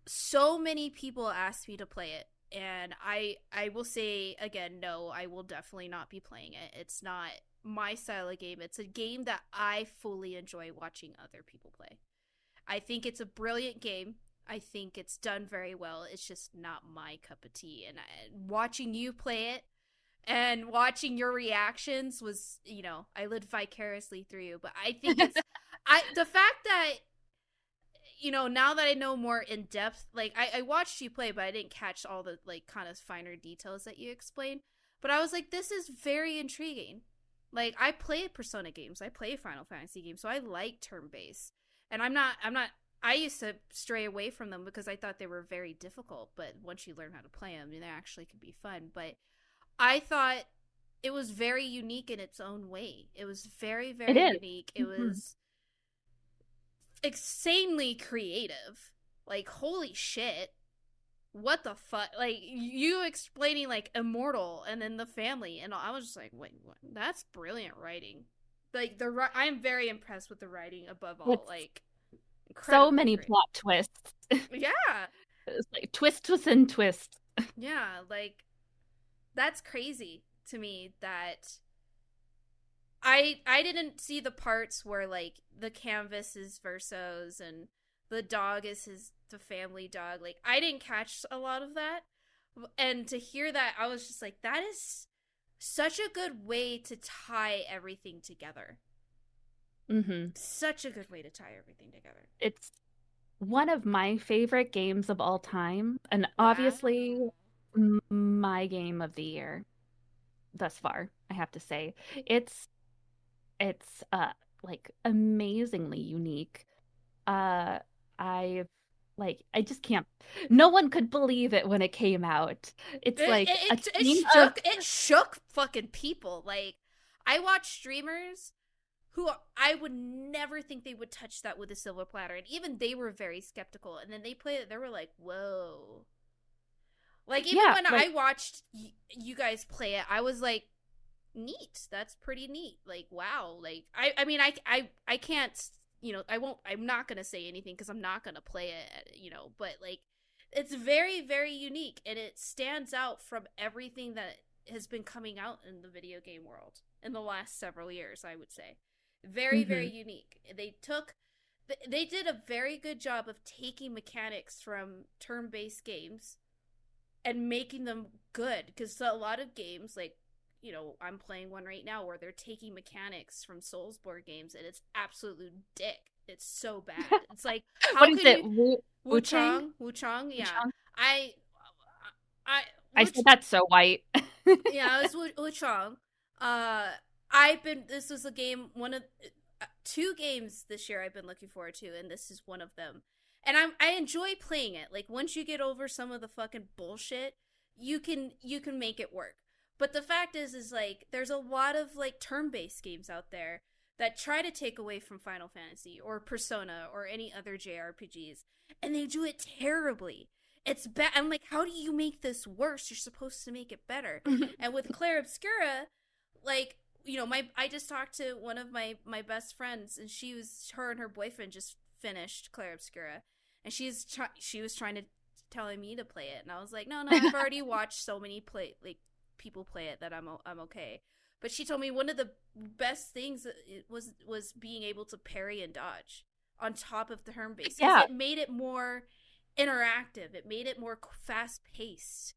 B: so many people ask me to play it, and I will say again, no, I will definitely not be playing it. It's not my style of game. It's a game that I fully enjoy watching other people play. I think it's a brilliant game. I think it's done very well. It's just not my cup of tea. And watching you play it and watching your reactions was, I lived vicariously through you. But I think it's, the fact that, now that I know more in depth, like I watched you play, but I didn't catch all the like kind of finer details that you explained. But I was like, this is very intriguing. Like, I play Persona games, I play Final Fantasy games, so I like turn based. And I'm not. I used to stray away from them because I thought they were very difficult. But once you learn how to play them, they actually can be fun. But I thought it was very unique in its own way. It was very,
A: It
B: very
A: is.
B: unique. It
A: Mhm.
B: was insanely creative. Like, holy shit. What the fuck? Like, you explaining, like, Immortal and then the family. And I was just like, wait, what? That's brilliant writing. Like, I'm very impressed with the writing above all.
A: It's
B: Like,
A: so
B: incredibly
A: many
B: great.
A: plot twists.
B: Yeah.
A: It's like twists within twists.
B: Yeah. Like, that's crazy to me that I didn't see the parts where like the canvas is Verso's and the dog is the family dog. Like, I didn't catch a lot of that. And to hear that, I was just like, that is such a good way to tie everything together.
A: Hmm.
B: Such a good way to tie everything together.
A: It's one of my favorite games of all time, and
B: Wow.
A: obviously my game of the year thus far, I have to say. It's it's like amazingly unique. Uh I just can't, no one could believe it when it came out. It's
B: It,
A: like a
B: it, it, it
A: team of
B: shook it shook fucking people. Like, I watch streamers who I would never think they would touch that with a silver platter, and even they were very skeptical. And then they played it, they were like, "Whoa!" Like, even
A: yeah,
B: when
A: like
B: I watched you guys play it, I was like, "Neat, that's pretty neat." Like, wow. Like, I mean, I can't, I won't. I'm not gonna say anything because I'm not gonna play it, But like, it's very, very unique, and it stands out from everything that has been coming out in the video game world in the last several years. I would say, very, very
A: mhm.
B: unique. They did a very good job of taking mechanics from turn-based games and making them good, because a lot of games, like, I'm playing one right now where they're taking mechanics from Soulsborne games, and it's absolute dick. It's so bad. It's like,
A: What
B: how
A: is
B: can
A: it?
B: you.
A: Wu Chang?
B: Wu Chang,
A: Wu
B: yeah.
A: Chang?
B: I
A: I said that's so white.
B: yeah, it was Wu Chang. uh I've been, this was a game, one of, two games this year I've been looking forward to, and this is one of them. And I enjoy playing it. Like once you get over some of the fucking bullshit, you can make it work. But the fact is like there's a lot of like turn-based games out there that try to take away from Final Fantasy or Persona or any other JRPGs, and they do it terribly. It's bad. I'm like, how do you make this worse? You're supposed to make it better. And with Claire Obscura, like, you know, my I just talked to one of my best friends, and her and her boyfriend just finished Claire Obscura, and she was trying to telling me to play it, and I was like, no, I've already watched so many people play it that I'm okay. But she told me one of the best things it was being able to parry and dodge on top of the turn base.
A: Yeah.
B: It made it more interactive. It made it more fast paced.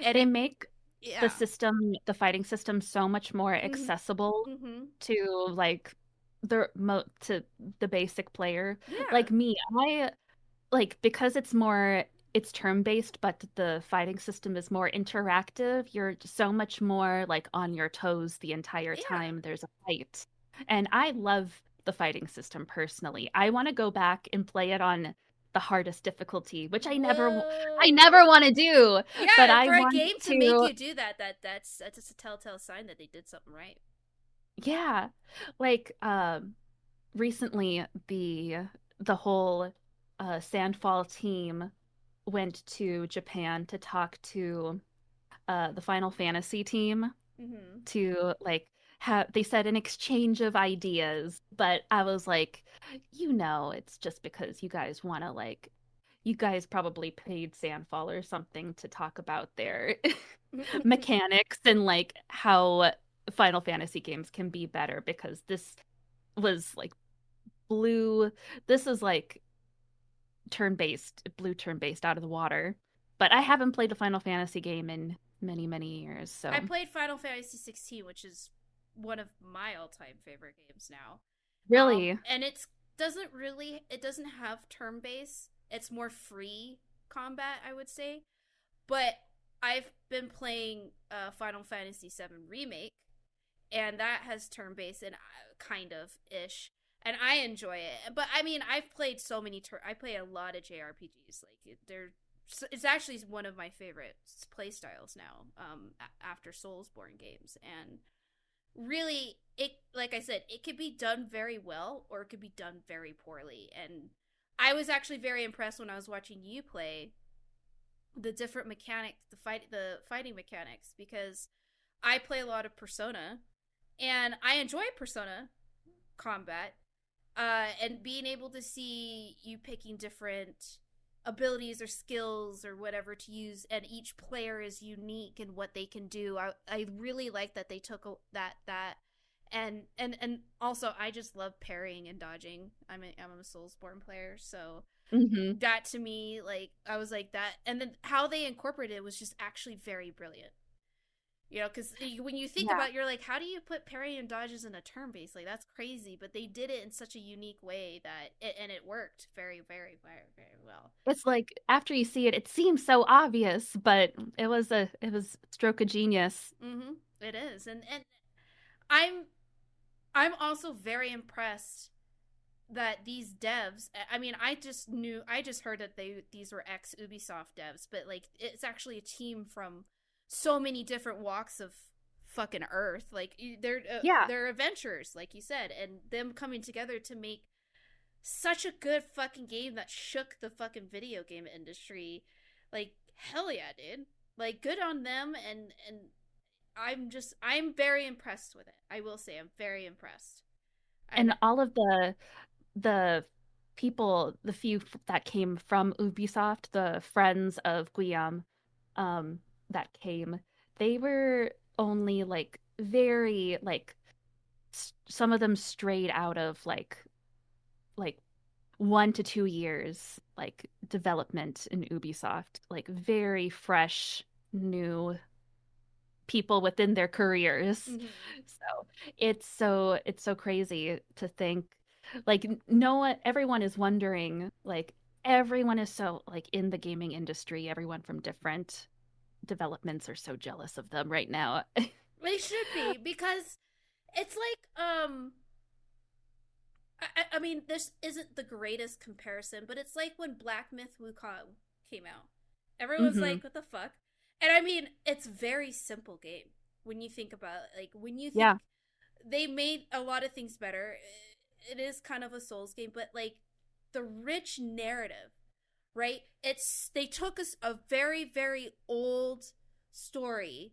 B: And
A: They make
B: yeah.
A: the fighting system so much more accessible to like to the basic player.
B: Yeah.
A: Like me, I like because it's turn-based, but the fighting system is more interactive. You're so much more like on your toes the entire time there's a fight. And I love the fighting system personally. I want to go back and play it on the hardest difficulty, which I never want to do.
B: Yeah,
A: but I
B: for a
A: want
B: game to make you do that, that's just a telltale sign that they did something right.
A: Yeah. Like recently the whole Sandfall team went to Japan to talk to the Final Fantasy team to like have they said an exchange of ideas, but I was like, it's just because you guys want to like you guys probably paid Sandfall or something to talk about their mechanics and like how Final Fantasy games can be better because was like this is like blew turn-based out of the water. But I haven't played a Final Fantasy game in many, many years, so
B: I played Final Fantasy 16, which is one of my all-time favorite games now.
A: Really?
B: And it doesn't have turn-based. It's more free combat, I would say. But I've been playing Final Fantasy 7 Remake, and that has turn-based and kind of ish. And I enjoy it. But I mean, I've played so many I play a lot of JRPGs. Like it's actually one of my favorite play styles now. After Soulsborne games, and really, it like I said, it could be done very well or it could be done very poorly. And I was actually very impressed when I was watching you play the different mechanics, the fighting mechanics, because I play a lot of Persona, and I enjoy Persona combat. And being able to see you picking different abilities or skills or whatever to use, and each player is unique in what they can do. I really like that they took that and also I just love parrying and dodging. I'm a Soulsborne player, so that to me, like, I was like that, and then how they incorporated it was just actually very brilliant. You know, because when you think about it, you're like, how do you put parry and dodges in a turn base? Like, that's crazy. But they did it in such a unique way and it worked very, very, very, very well.
A: It's like after you see it, it seems so obvious, but it was stroke of genius.
B: It is, and I'm also very impressed that these devs. I mean, I just heard that these were ex Ubisoft devs, but like it's actually a team from so many different walks of fucking earth. Like they're adventurers, like you said, and them coming together to make such a good fucking game that shook the fucking video game industry. Like, hell yeah, dude. Like, good on them, and I'm very impressed with it. I will say I'm very impressed.
A: And all of the people, the few that came from Ubisoft, the friends of Guillaume, that came, they were only like very like some of them straight out of like 1 to 2 years like development in Ubisoft, like very fresh new people within their careers. It's so crazy to think like everyone is wondering, like everyone is so like in the gaming industry, everyone from different developments are so jealous of them right now.
B: They should be, because it's like I mean, this isn't the greatest comparison, but it's like when Black Myth Wukong came out. Everyone's
A: Hmm.
B: like, what the fuck? And I mean, it's a very simple game when you think about it. Like, when you think
A: Yeah.
B: they made a lot of things better, it is kind of a Souls game, but like the rich narrative, right? They took us a very, very old story,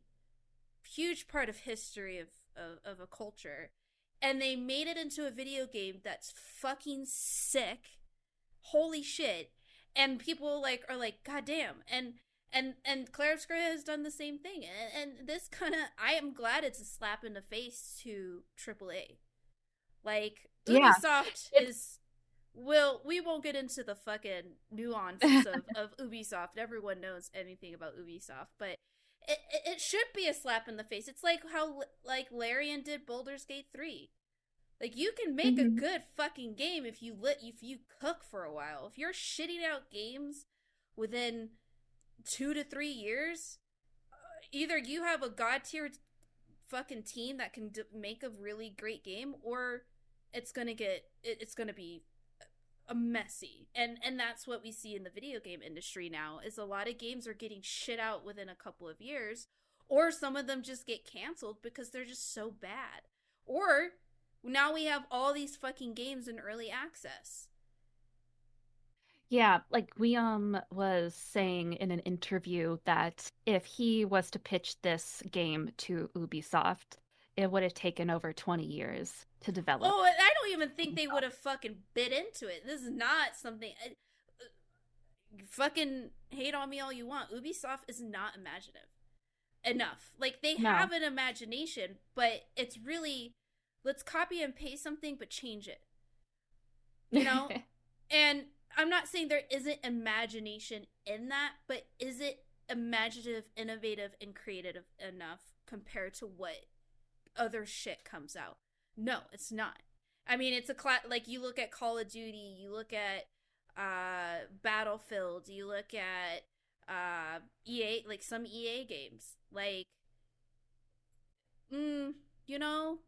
B: huge part of history of a culture, and they made it into a video game that's fucking sick. Holy shit. And people like are like, God damn. And Claire Obscura has done the same thing. And this kind of, I am glad it's a slap in the face to AAA. Like,
A: Yeah.
B: Ubisoft
A: It's
B: is, we won't get into the fucking nuances of Ubisoft. Everyone knows anything about Ubisoft, but it should be a slap in the face. It's like how like Larian did Baldur's Gate 3. Like, you can make a
A: Mhm.
B: good fucking game if you cook for a while. If you're shitting out games within 2 to 3 years, either you have a god tier fucking team that can make a really great game, or it's gonna be a messy. And that's what we see in the video game industry now, is a lot of games are getting shit out within a couple of years, or some of them just get canceled because they're just so bad. Or now we have all these fucking games in early access.
A: Yeah, like Guillaume was saying in an interview that if he was to pitch this game to Ubisoft, it would have taken over 20 years to develop.
B: Oh, I don't even think they would have fucking bit into it. This is not something. Fucking hate on me all you want. Ubisoft is not imaginative enough. Like, they
A: No.
B: have an imagination, but it's really, let's copy and paste something but change it. You know? And I'm not saying there isn't imagination in that, but is it imaginative, innovative, and creative enough compared to what other shit comes out? No, it's not. I mean, it's like, you look at Call of Duty, you look at Battlefield, you look at EA, like some EA games. Like, you know,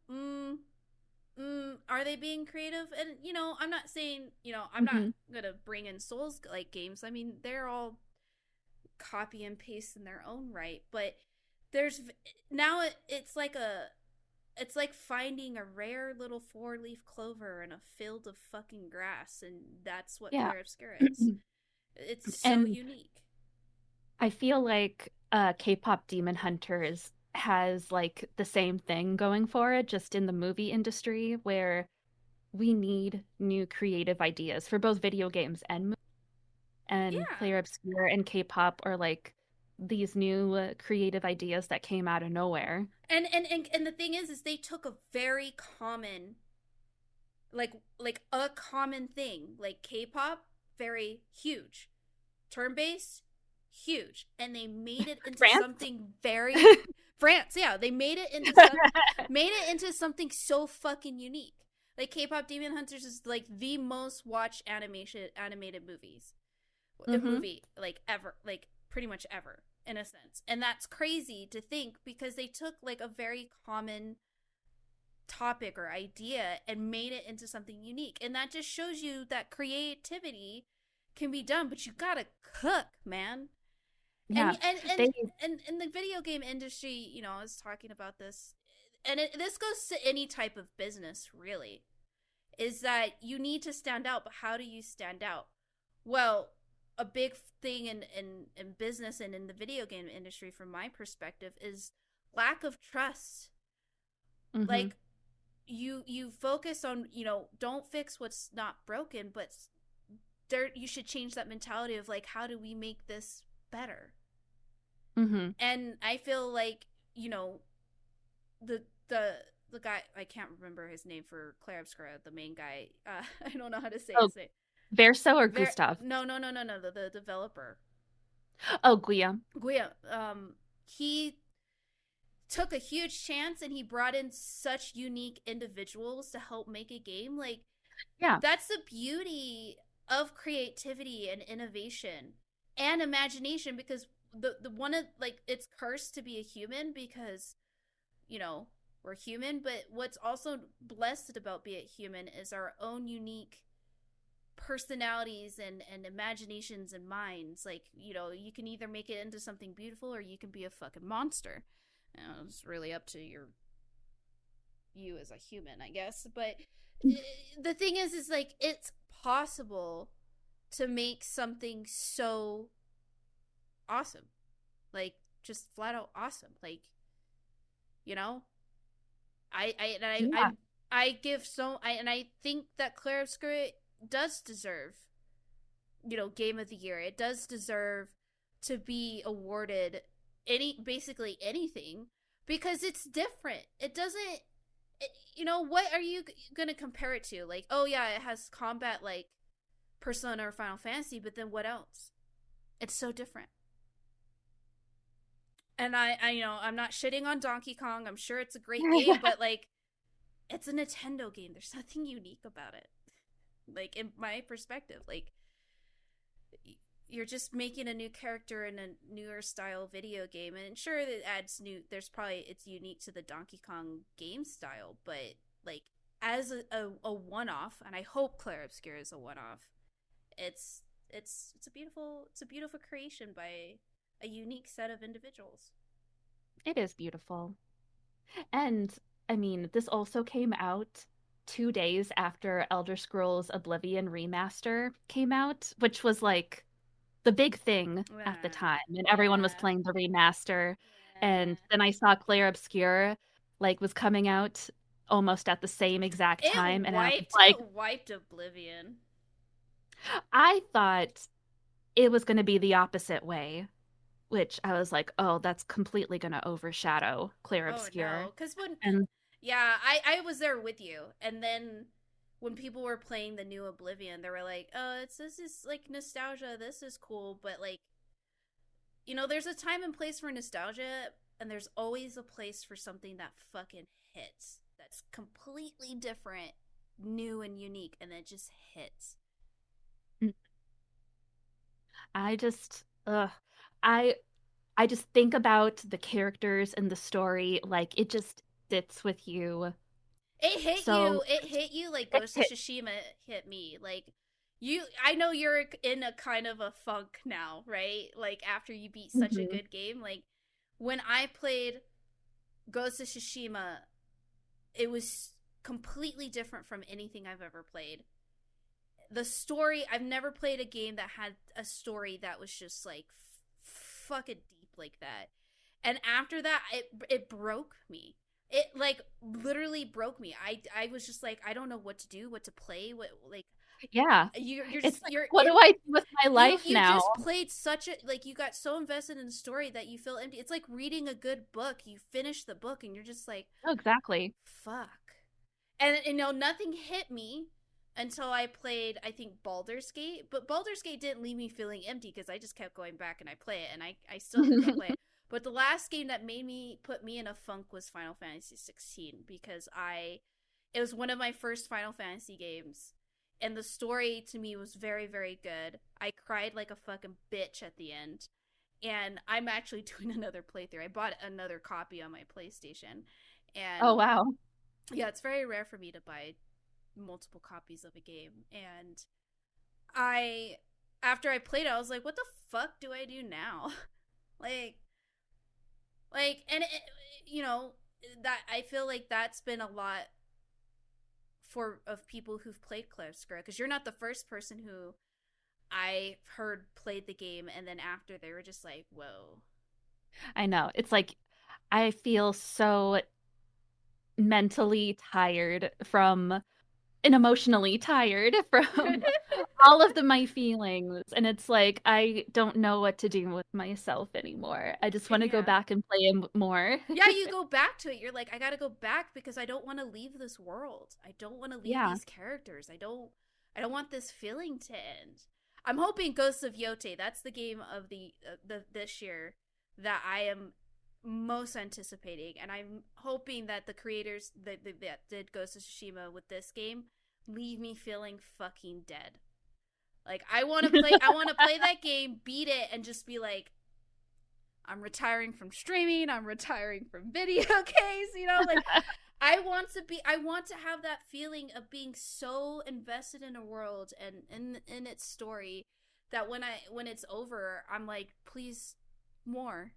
B: are they being creative? And I'm not saying, I'm not
A: Hmm.
B: gonna bring in Souls like games. I mean, they're all copy and paste in their own right, but there's now it's like finding a rare little four-leaf clover in a field of fucking grass, and that's what
A: Yeah.
B: Claire Obscura is. It's so
A: And
B: unique.
A: I feel like K-pop Demon Hunters has like the same thing going for it, just in the movie industry, where we need new creative ideas for both video games and movies. And
B: Yeah.
A: Claire Obscure and K-pop are like these new creative ideas that came out of nowhere.
B: And the thing is they took a very common, like a common thing, like K-pop, very huge, turn-based, huge, and they made it into
A: France?
B: something very France, yeah, they made it into something so fucking unique. Like, K-pop Demon Hunters is like the most watched animated
A: Hmm.
B: movie, like, ever, like pretty much ever, in a sense. And that's crazy to think, because they took like a very common topic or idea and made it into something unique. And that just shows you that creativity can be done, but you gotta cook, man. And
A: Yeah.
B: and and
A: They
B: and in the video game industry, I was talking about this, and this goes to any type of business, really, is that you need to stand out. But how do you stand out? Well, a big thing in business and in the video game industry, from my perspective, is lack of trust.
A: hmm
B: Like, you focus on, don't fix what's not broken, but there, you should change that mentality of like, how do we make this better?
A: hmm
B: And I feel like, the the the guy, I can't remember his name for Claire Obscura, the main guy. I don't know how to say
A: Oh,
B: his name.
A: Verso or Gustav?
B: No, the developer,
A: Oh, Guillaume.
B: Guia. He took a huge chance, and he brought in such unique individuals to help make a game. Like,
A: Yeah.
B: that's the beauty of creativity and innovation and imagination, because the one of, like, it's cursed to be a human, because, you know we're human, but what's also blessed about being human is our own unique personalities and imaginations and minds. Like, you can either make it into something beautiful or you can be a fucking monster. It's really up to you as a human, I guess. But the thing is like it's possible to make something so awesome, like just flat out awesome. Like, you know, I I and I
A: Yeah.
B: I, I give so and I think that Claire Obscura does deserve, game of the year. It does deserve to be awarded basically anything because it's different. It doesn't what are you going to compare it to? Like, oh yeah, it has combat like Persona or Final Fantasy, but then what else? It's so different. And I'm not shitting on Donkey Kong. I'm sure it's a great game, but like it's a Nintendo game. There's nothing unique about it. Like in my perspective, like you're just making a new character in a newer style video game, and sure it adds new. There's probably it's unique to the Donkey Kong game style, but like as a one off, and I hope Claire Obscura is a one off. It's a beautiful creation by a unique set of individuals.
A: It is beautiful. And I mean, this also came out 2 days after Elder Scrolls Oblivion Remaster came out, which was like the big thing at the time. And everyone was
B: Yeah.
A: playing the remaster.
B: Yeah.
A: And then I saw Claire Obscure like was coming out almost at the same exact
B: It
A: time. And I was
B: wiped
A: like,
B: it wiped Oblivion.
A: I thought it was going to be the opposite way, which I was like, oh, that's completely going to overshadow Claire
B: Oh
A: Obscure.
B: no, because when
A: And
B: yeah, I was there with you, and then when people were playing the new Oblivion, they were like, "Oh, this is like nostalgia. This is cool," but like there's a time and place for nostalgia, and there's always a place for something that fucking hits. That's completely different, new and unique, and it just hits.
A: I just, I I just think about the characters and the story, like it just sits with you.
B: It hit
A: So
B: you. It hit you like
A: it
B: Ghost of
A: hit,
B: Tsushima hit me. Like I know you're in a kind of a funk now, right? Like after you beat such a
A: mhm.
B: good game. Like when I played Ghost of Tsushima, it was completely different from anything I've ever played. The story, I've never played a game that had a story that was just like fucking deep like that. And after that, it broke me. It like literally broke me. I was just like, I don't know what to do, what to play, what like
A: Yeah.
B: you're
A: It's
B: just
A: like,
B: you're
A: what do
B: in
A: I do with my life
B: you
A: now?
B: just played such a like you got so invested in the story that you feel empty. It's like reading a good book. You finish the book and you're just like,
A: Oh, exactly.
B: fuck. And nothing hit me until I played I think Baldur's Gate, but Baldur's Gate didn't leave me feeling empty because I just kept going back and I play it and I still could go play it. But the last game that made me put me in a funk was Final Fantasy 16 because it was one of my first Final Fantasy games and the story to me was very very good. I cried like a fucking bitch at the end. And I'm actually doing another playthrough. I bought another copy on my PlayStation.
A: Oh,
B: And
A: wow.
B: yeah, it's very rare for me to buy multiple copies of a game. And I, after I played it, I was like, what the fuck do I do now? like, and that I feel like that's been a lot for of people who've played Claire Obscura because you're not the first person who I heard played the game and then after they were just like, whoa.
A: I know. It's like I feel so mentally tired from and emotionally tired from all of my feelings. And it's like, I don't know what to do with myself anymore. I just want to go
B: Yeah.
A: back and play more.
B: Yeah, you go back to it. You're like, I gotta go back because I don't want to leave this world. I don't want to leave
A: Yeah,
B: these characters. I don't want this feeling to end. I'm hoping Ghosts of Yote. That's the game of the this year that I am most anticipating, and I'm hoping that the creators that did Ghost of Tsushima with this game leave me feeling fucking dead. Like I want to play that game, beat it, and just be like, I'm retiring from streaming. I'm retiring from video games. You know, like I want to have that feeling of being so invested in a world and in its story that when it's over, I'm like, please, more.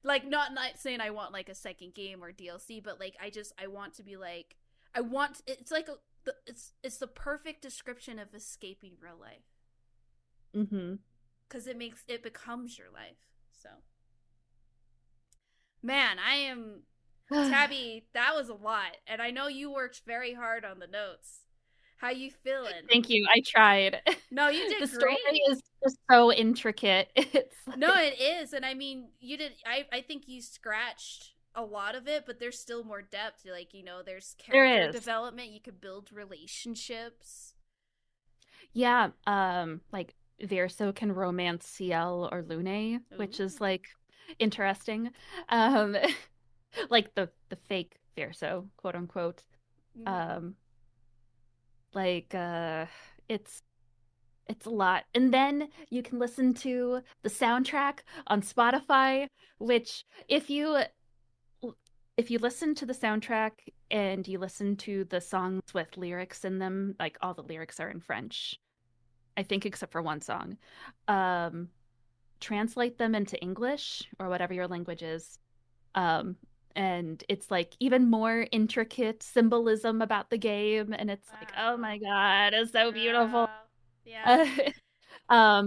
B: Like not saying I want like a second game or DLC, but like I want to be like I want it's like it's the perfect description of escaping real life
A: Mm-hmm.
B: because it becomes your life. So man, I am Tabii. That was a lot, and I know you worked very hard on the notes. How you feeling?
A: Thank you. I tried.
B: No, you
A: The
B: did
A: story
B: great.
A: is just so intricate. It's
B: No,
A: like
B: it is, and I mean, you did. I think you scratched a lot of it, but there's still more depth. Like there's character
A: there is.
B: development. You could build relationships.
A: Yeah, like Verso can romance Ciel or Lune, which is
B: Ooh.
A: like interesting. Um like the fake Verso, quote unquote.
B: Mm-hmm.
A: Um like it's it's a lot. And then you can listen to the soundtrack on Spotify, which if you listen to the soundtrack and you listen to the songs with lyrics in them, like all the lyrics are in French, I think except for one song. Um, Translate them into English or whatever your language is. Um, and it's like even more intricate symbolism about the game, and it's like, oh
B: Wow.
A: my God, it's so beautiful.
B: Wow. Yeah.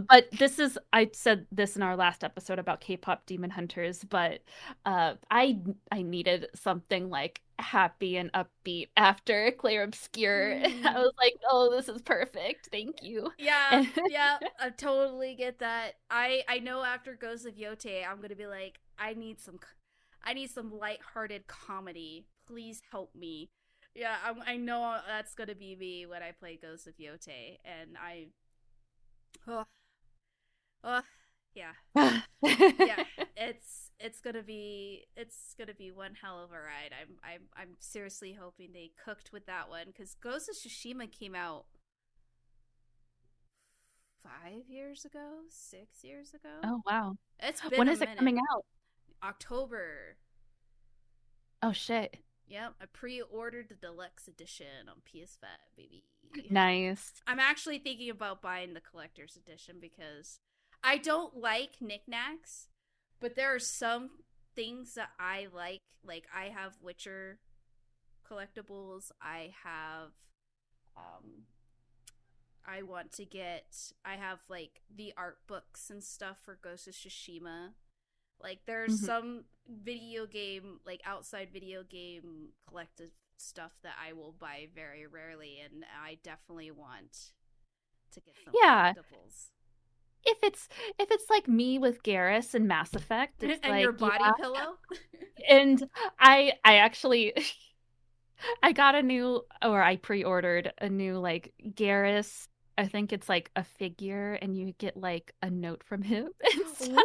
A: But this is I said this in our last episode about K-pop Demon Hunters, but I needed something like happy and upbeat after Clair Obscure. I
B: Mm.
A: was like, oh, this is perfect. Thank you.
B: Yeah,
A: And
B: yeah, I totally get that. I know after Ghost of Yote, I'm gonna be like, I need some lighthearted comedy. Please help me. Yeah, I know that's gonna be me when I play Ghost of Yote, and oh, oh, yeah, yeah. It's gonna be one hell of a ride. I'm seriously hoping they cooked with that one because Ghost of Tsushima came out 5 years ago, 6 years ago.
A: Oh wow.
B: It's been
A: When
B: a
A: is it
B: minute.
A: coming out?
B: October.
A: Oh shit.
B: Yep, I pre-ordered the deluxe edition on PS5, baby.
A: Nice.
B: I'm actually thinking about buying the collector's edition because I don't like knickknacks, but there are some things that I like. Like I have Witcher collectibles. Um I want to get I have like the art books and stuff for Ghost of Tsushima. Like there's
A: Hmm.
B: some video game, like outside video game collective stuff that I will buy very rarely, and I definitely want to get some
A: Yeah.
B: collectibles.
A: If it's if it's like me with Garrus and Mass Effect, it's
B: And your
A: like,
B: body
A: yeah.
B: pillow?
A: And I actually I got a new, or I pre-ordered a new like Garrus. I think it's like a figure, and you get like a note from him and stuff.
B: Woo!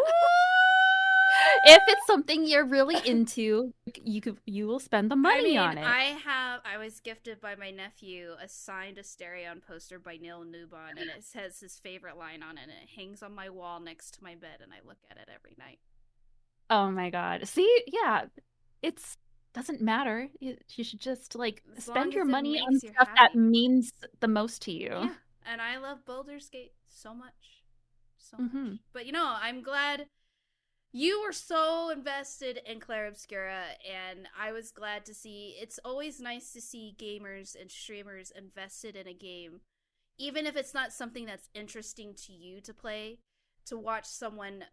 A: If it's something you're really into, you will spend the
B: I
A: money
B: mean,
A: on it.
B: I was gifted by my nephew a signed Asterion poster by Neil Newbon, and it says his favorite line on it, and it hangs on my wall next to my bed, and I look at it every night.
A: Oh my God. See, yeah, it's doesn't matter. You should just like
B: As
A: spend
B: long
A: your
B: as it
A: money on
B: makes you
A: stuff that
B: happy.
A: means the most to you.
B: Yeah, and I love Baldur's Gate so much. So
A: Hmm.
B: much. But I'm glad you were so invested in Clair Obscura, and I was glad to see. It's always nice to see gamers and streamers invested in a game, even if it's not something that's interesting to you to play, to watch someone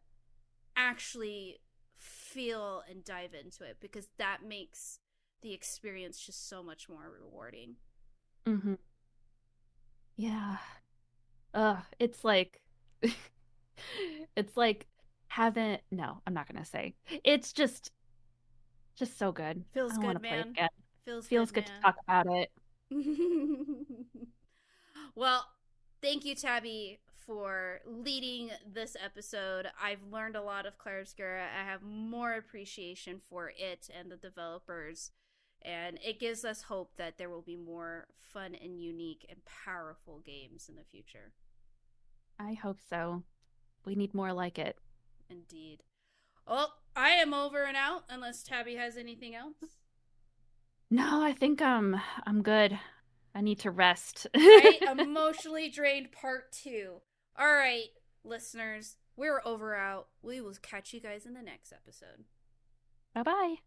B: actually feel and dive into it, because that makes the experience just so much more rewarding.
A: Hmm. Yeah. It's like it's like haven't no, I'm not gonna say. It's just so good.
B: Feels
A: I want
B: good,
A: to play it
B: man.
A: again.
B: Feels
A: Feels
B: good,
A: good to
B: man.
A: talk about it.
B: Well, thank you, Tabii, for leading this episode. I've learned a lot of Clair Obscura. I have more appreciation for it and the developers, and it gives us hope that there will be more fun and unique and powerful games in the future.
A: I hope so. We need more like it.
B: Indeed. Well, I am over and out unless Tabii has anything else.
A: No, I think I'm good. I need to rest.
B: Right? Emotionally drained part 2. All right, listeners, we're over out. We will catch you guys in the next episode.
A: Bye-bye.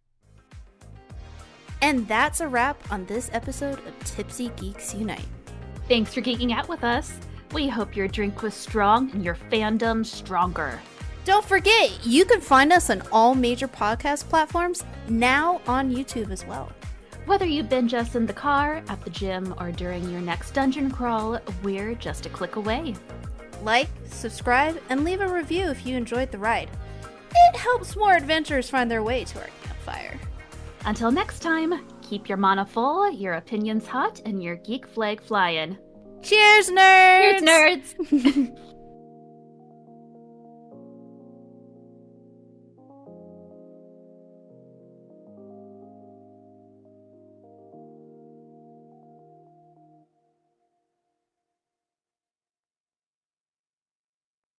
B: And that's a wrap on this episode of Tipsy Geeks Unite.
A: Thanks for geeking out with us. We hope your drink was strong and your fandom stronger.
B: Don't forget, you can find us on all major podcast platforms, now on YouTube as well.
A: Whether you binge us in the car, at the gym, or during your next dungeon crawl, we're just a click away.
B: Like, subscribe, and leave a review if you enjoyed the ride. It helps more adventurers find their way to our campfire.
A: Until next time, keep your mana full, your opinions hot, and your geek flag flying.
B: Cheers, nerds!
A: Cheers, nerds!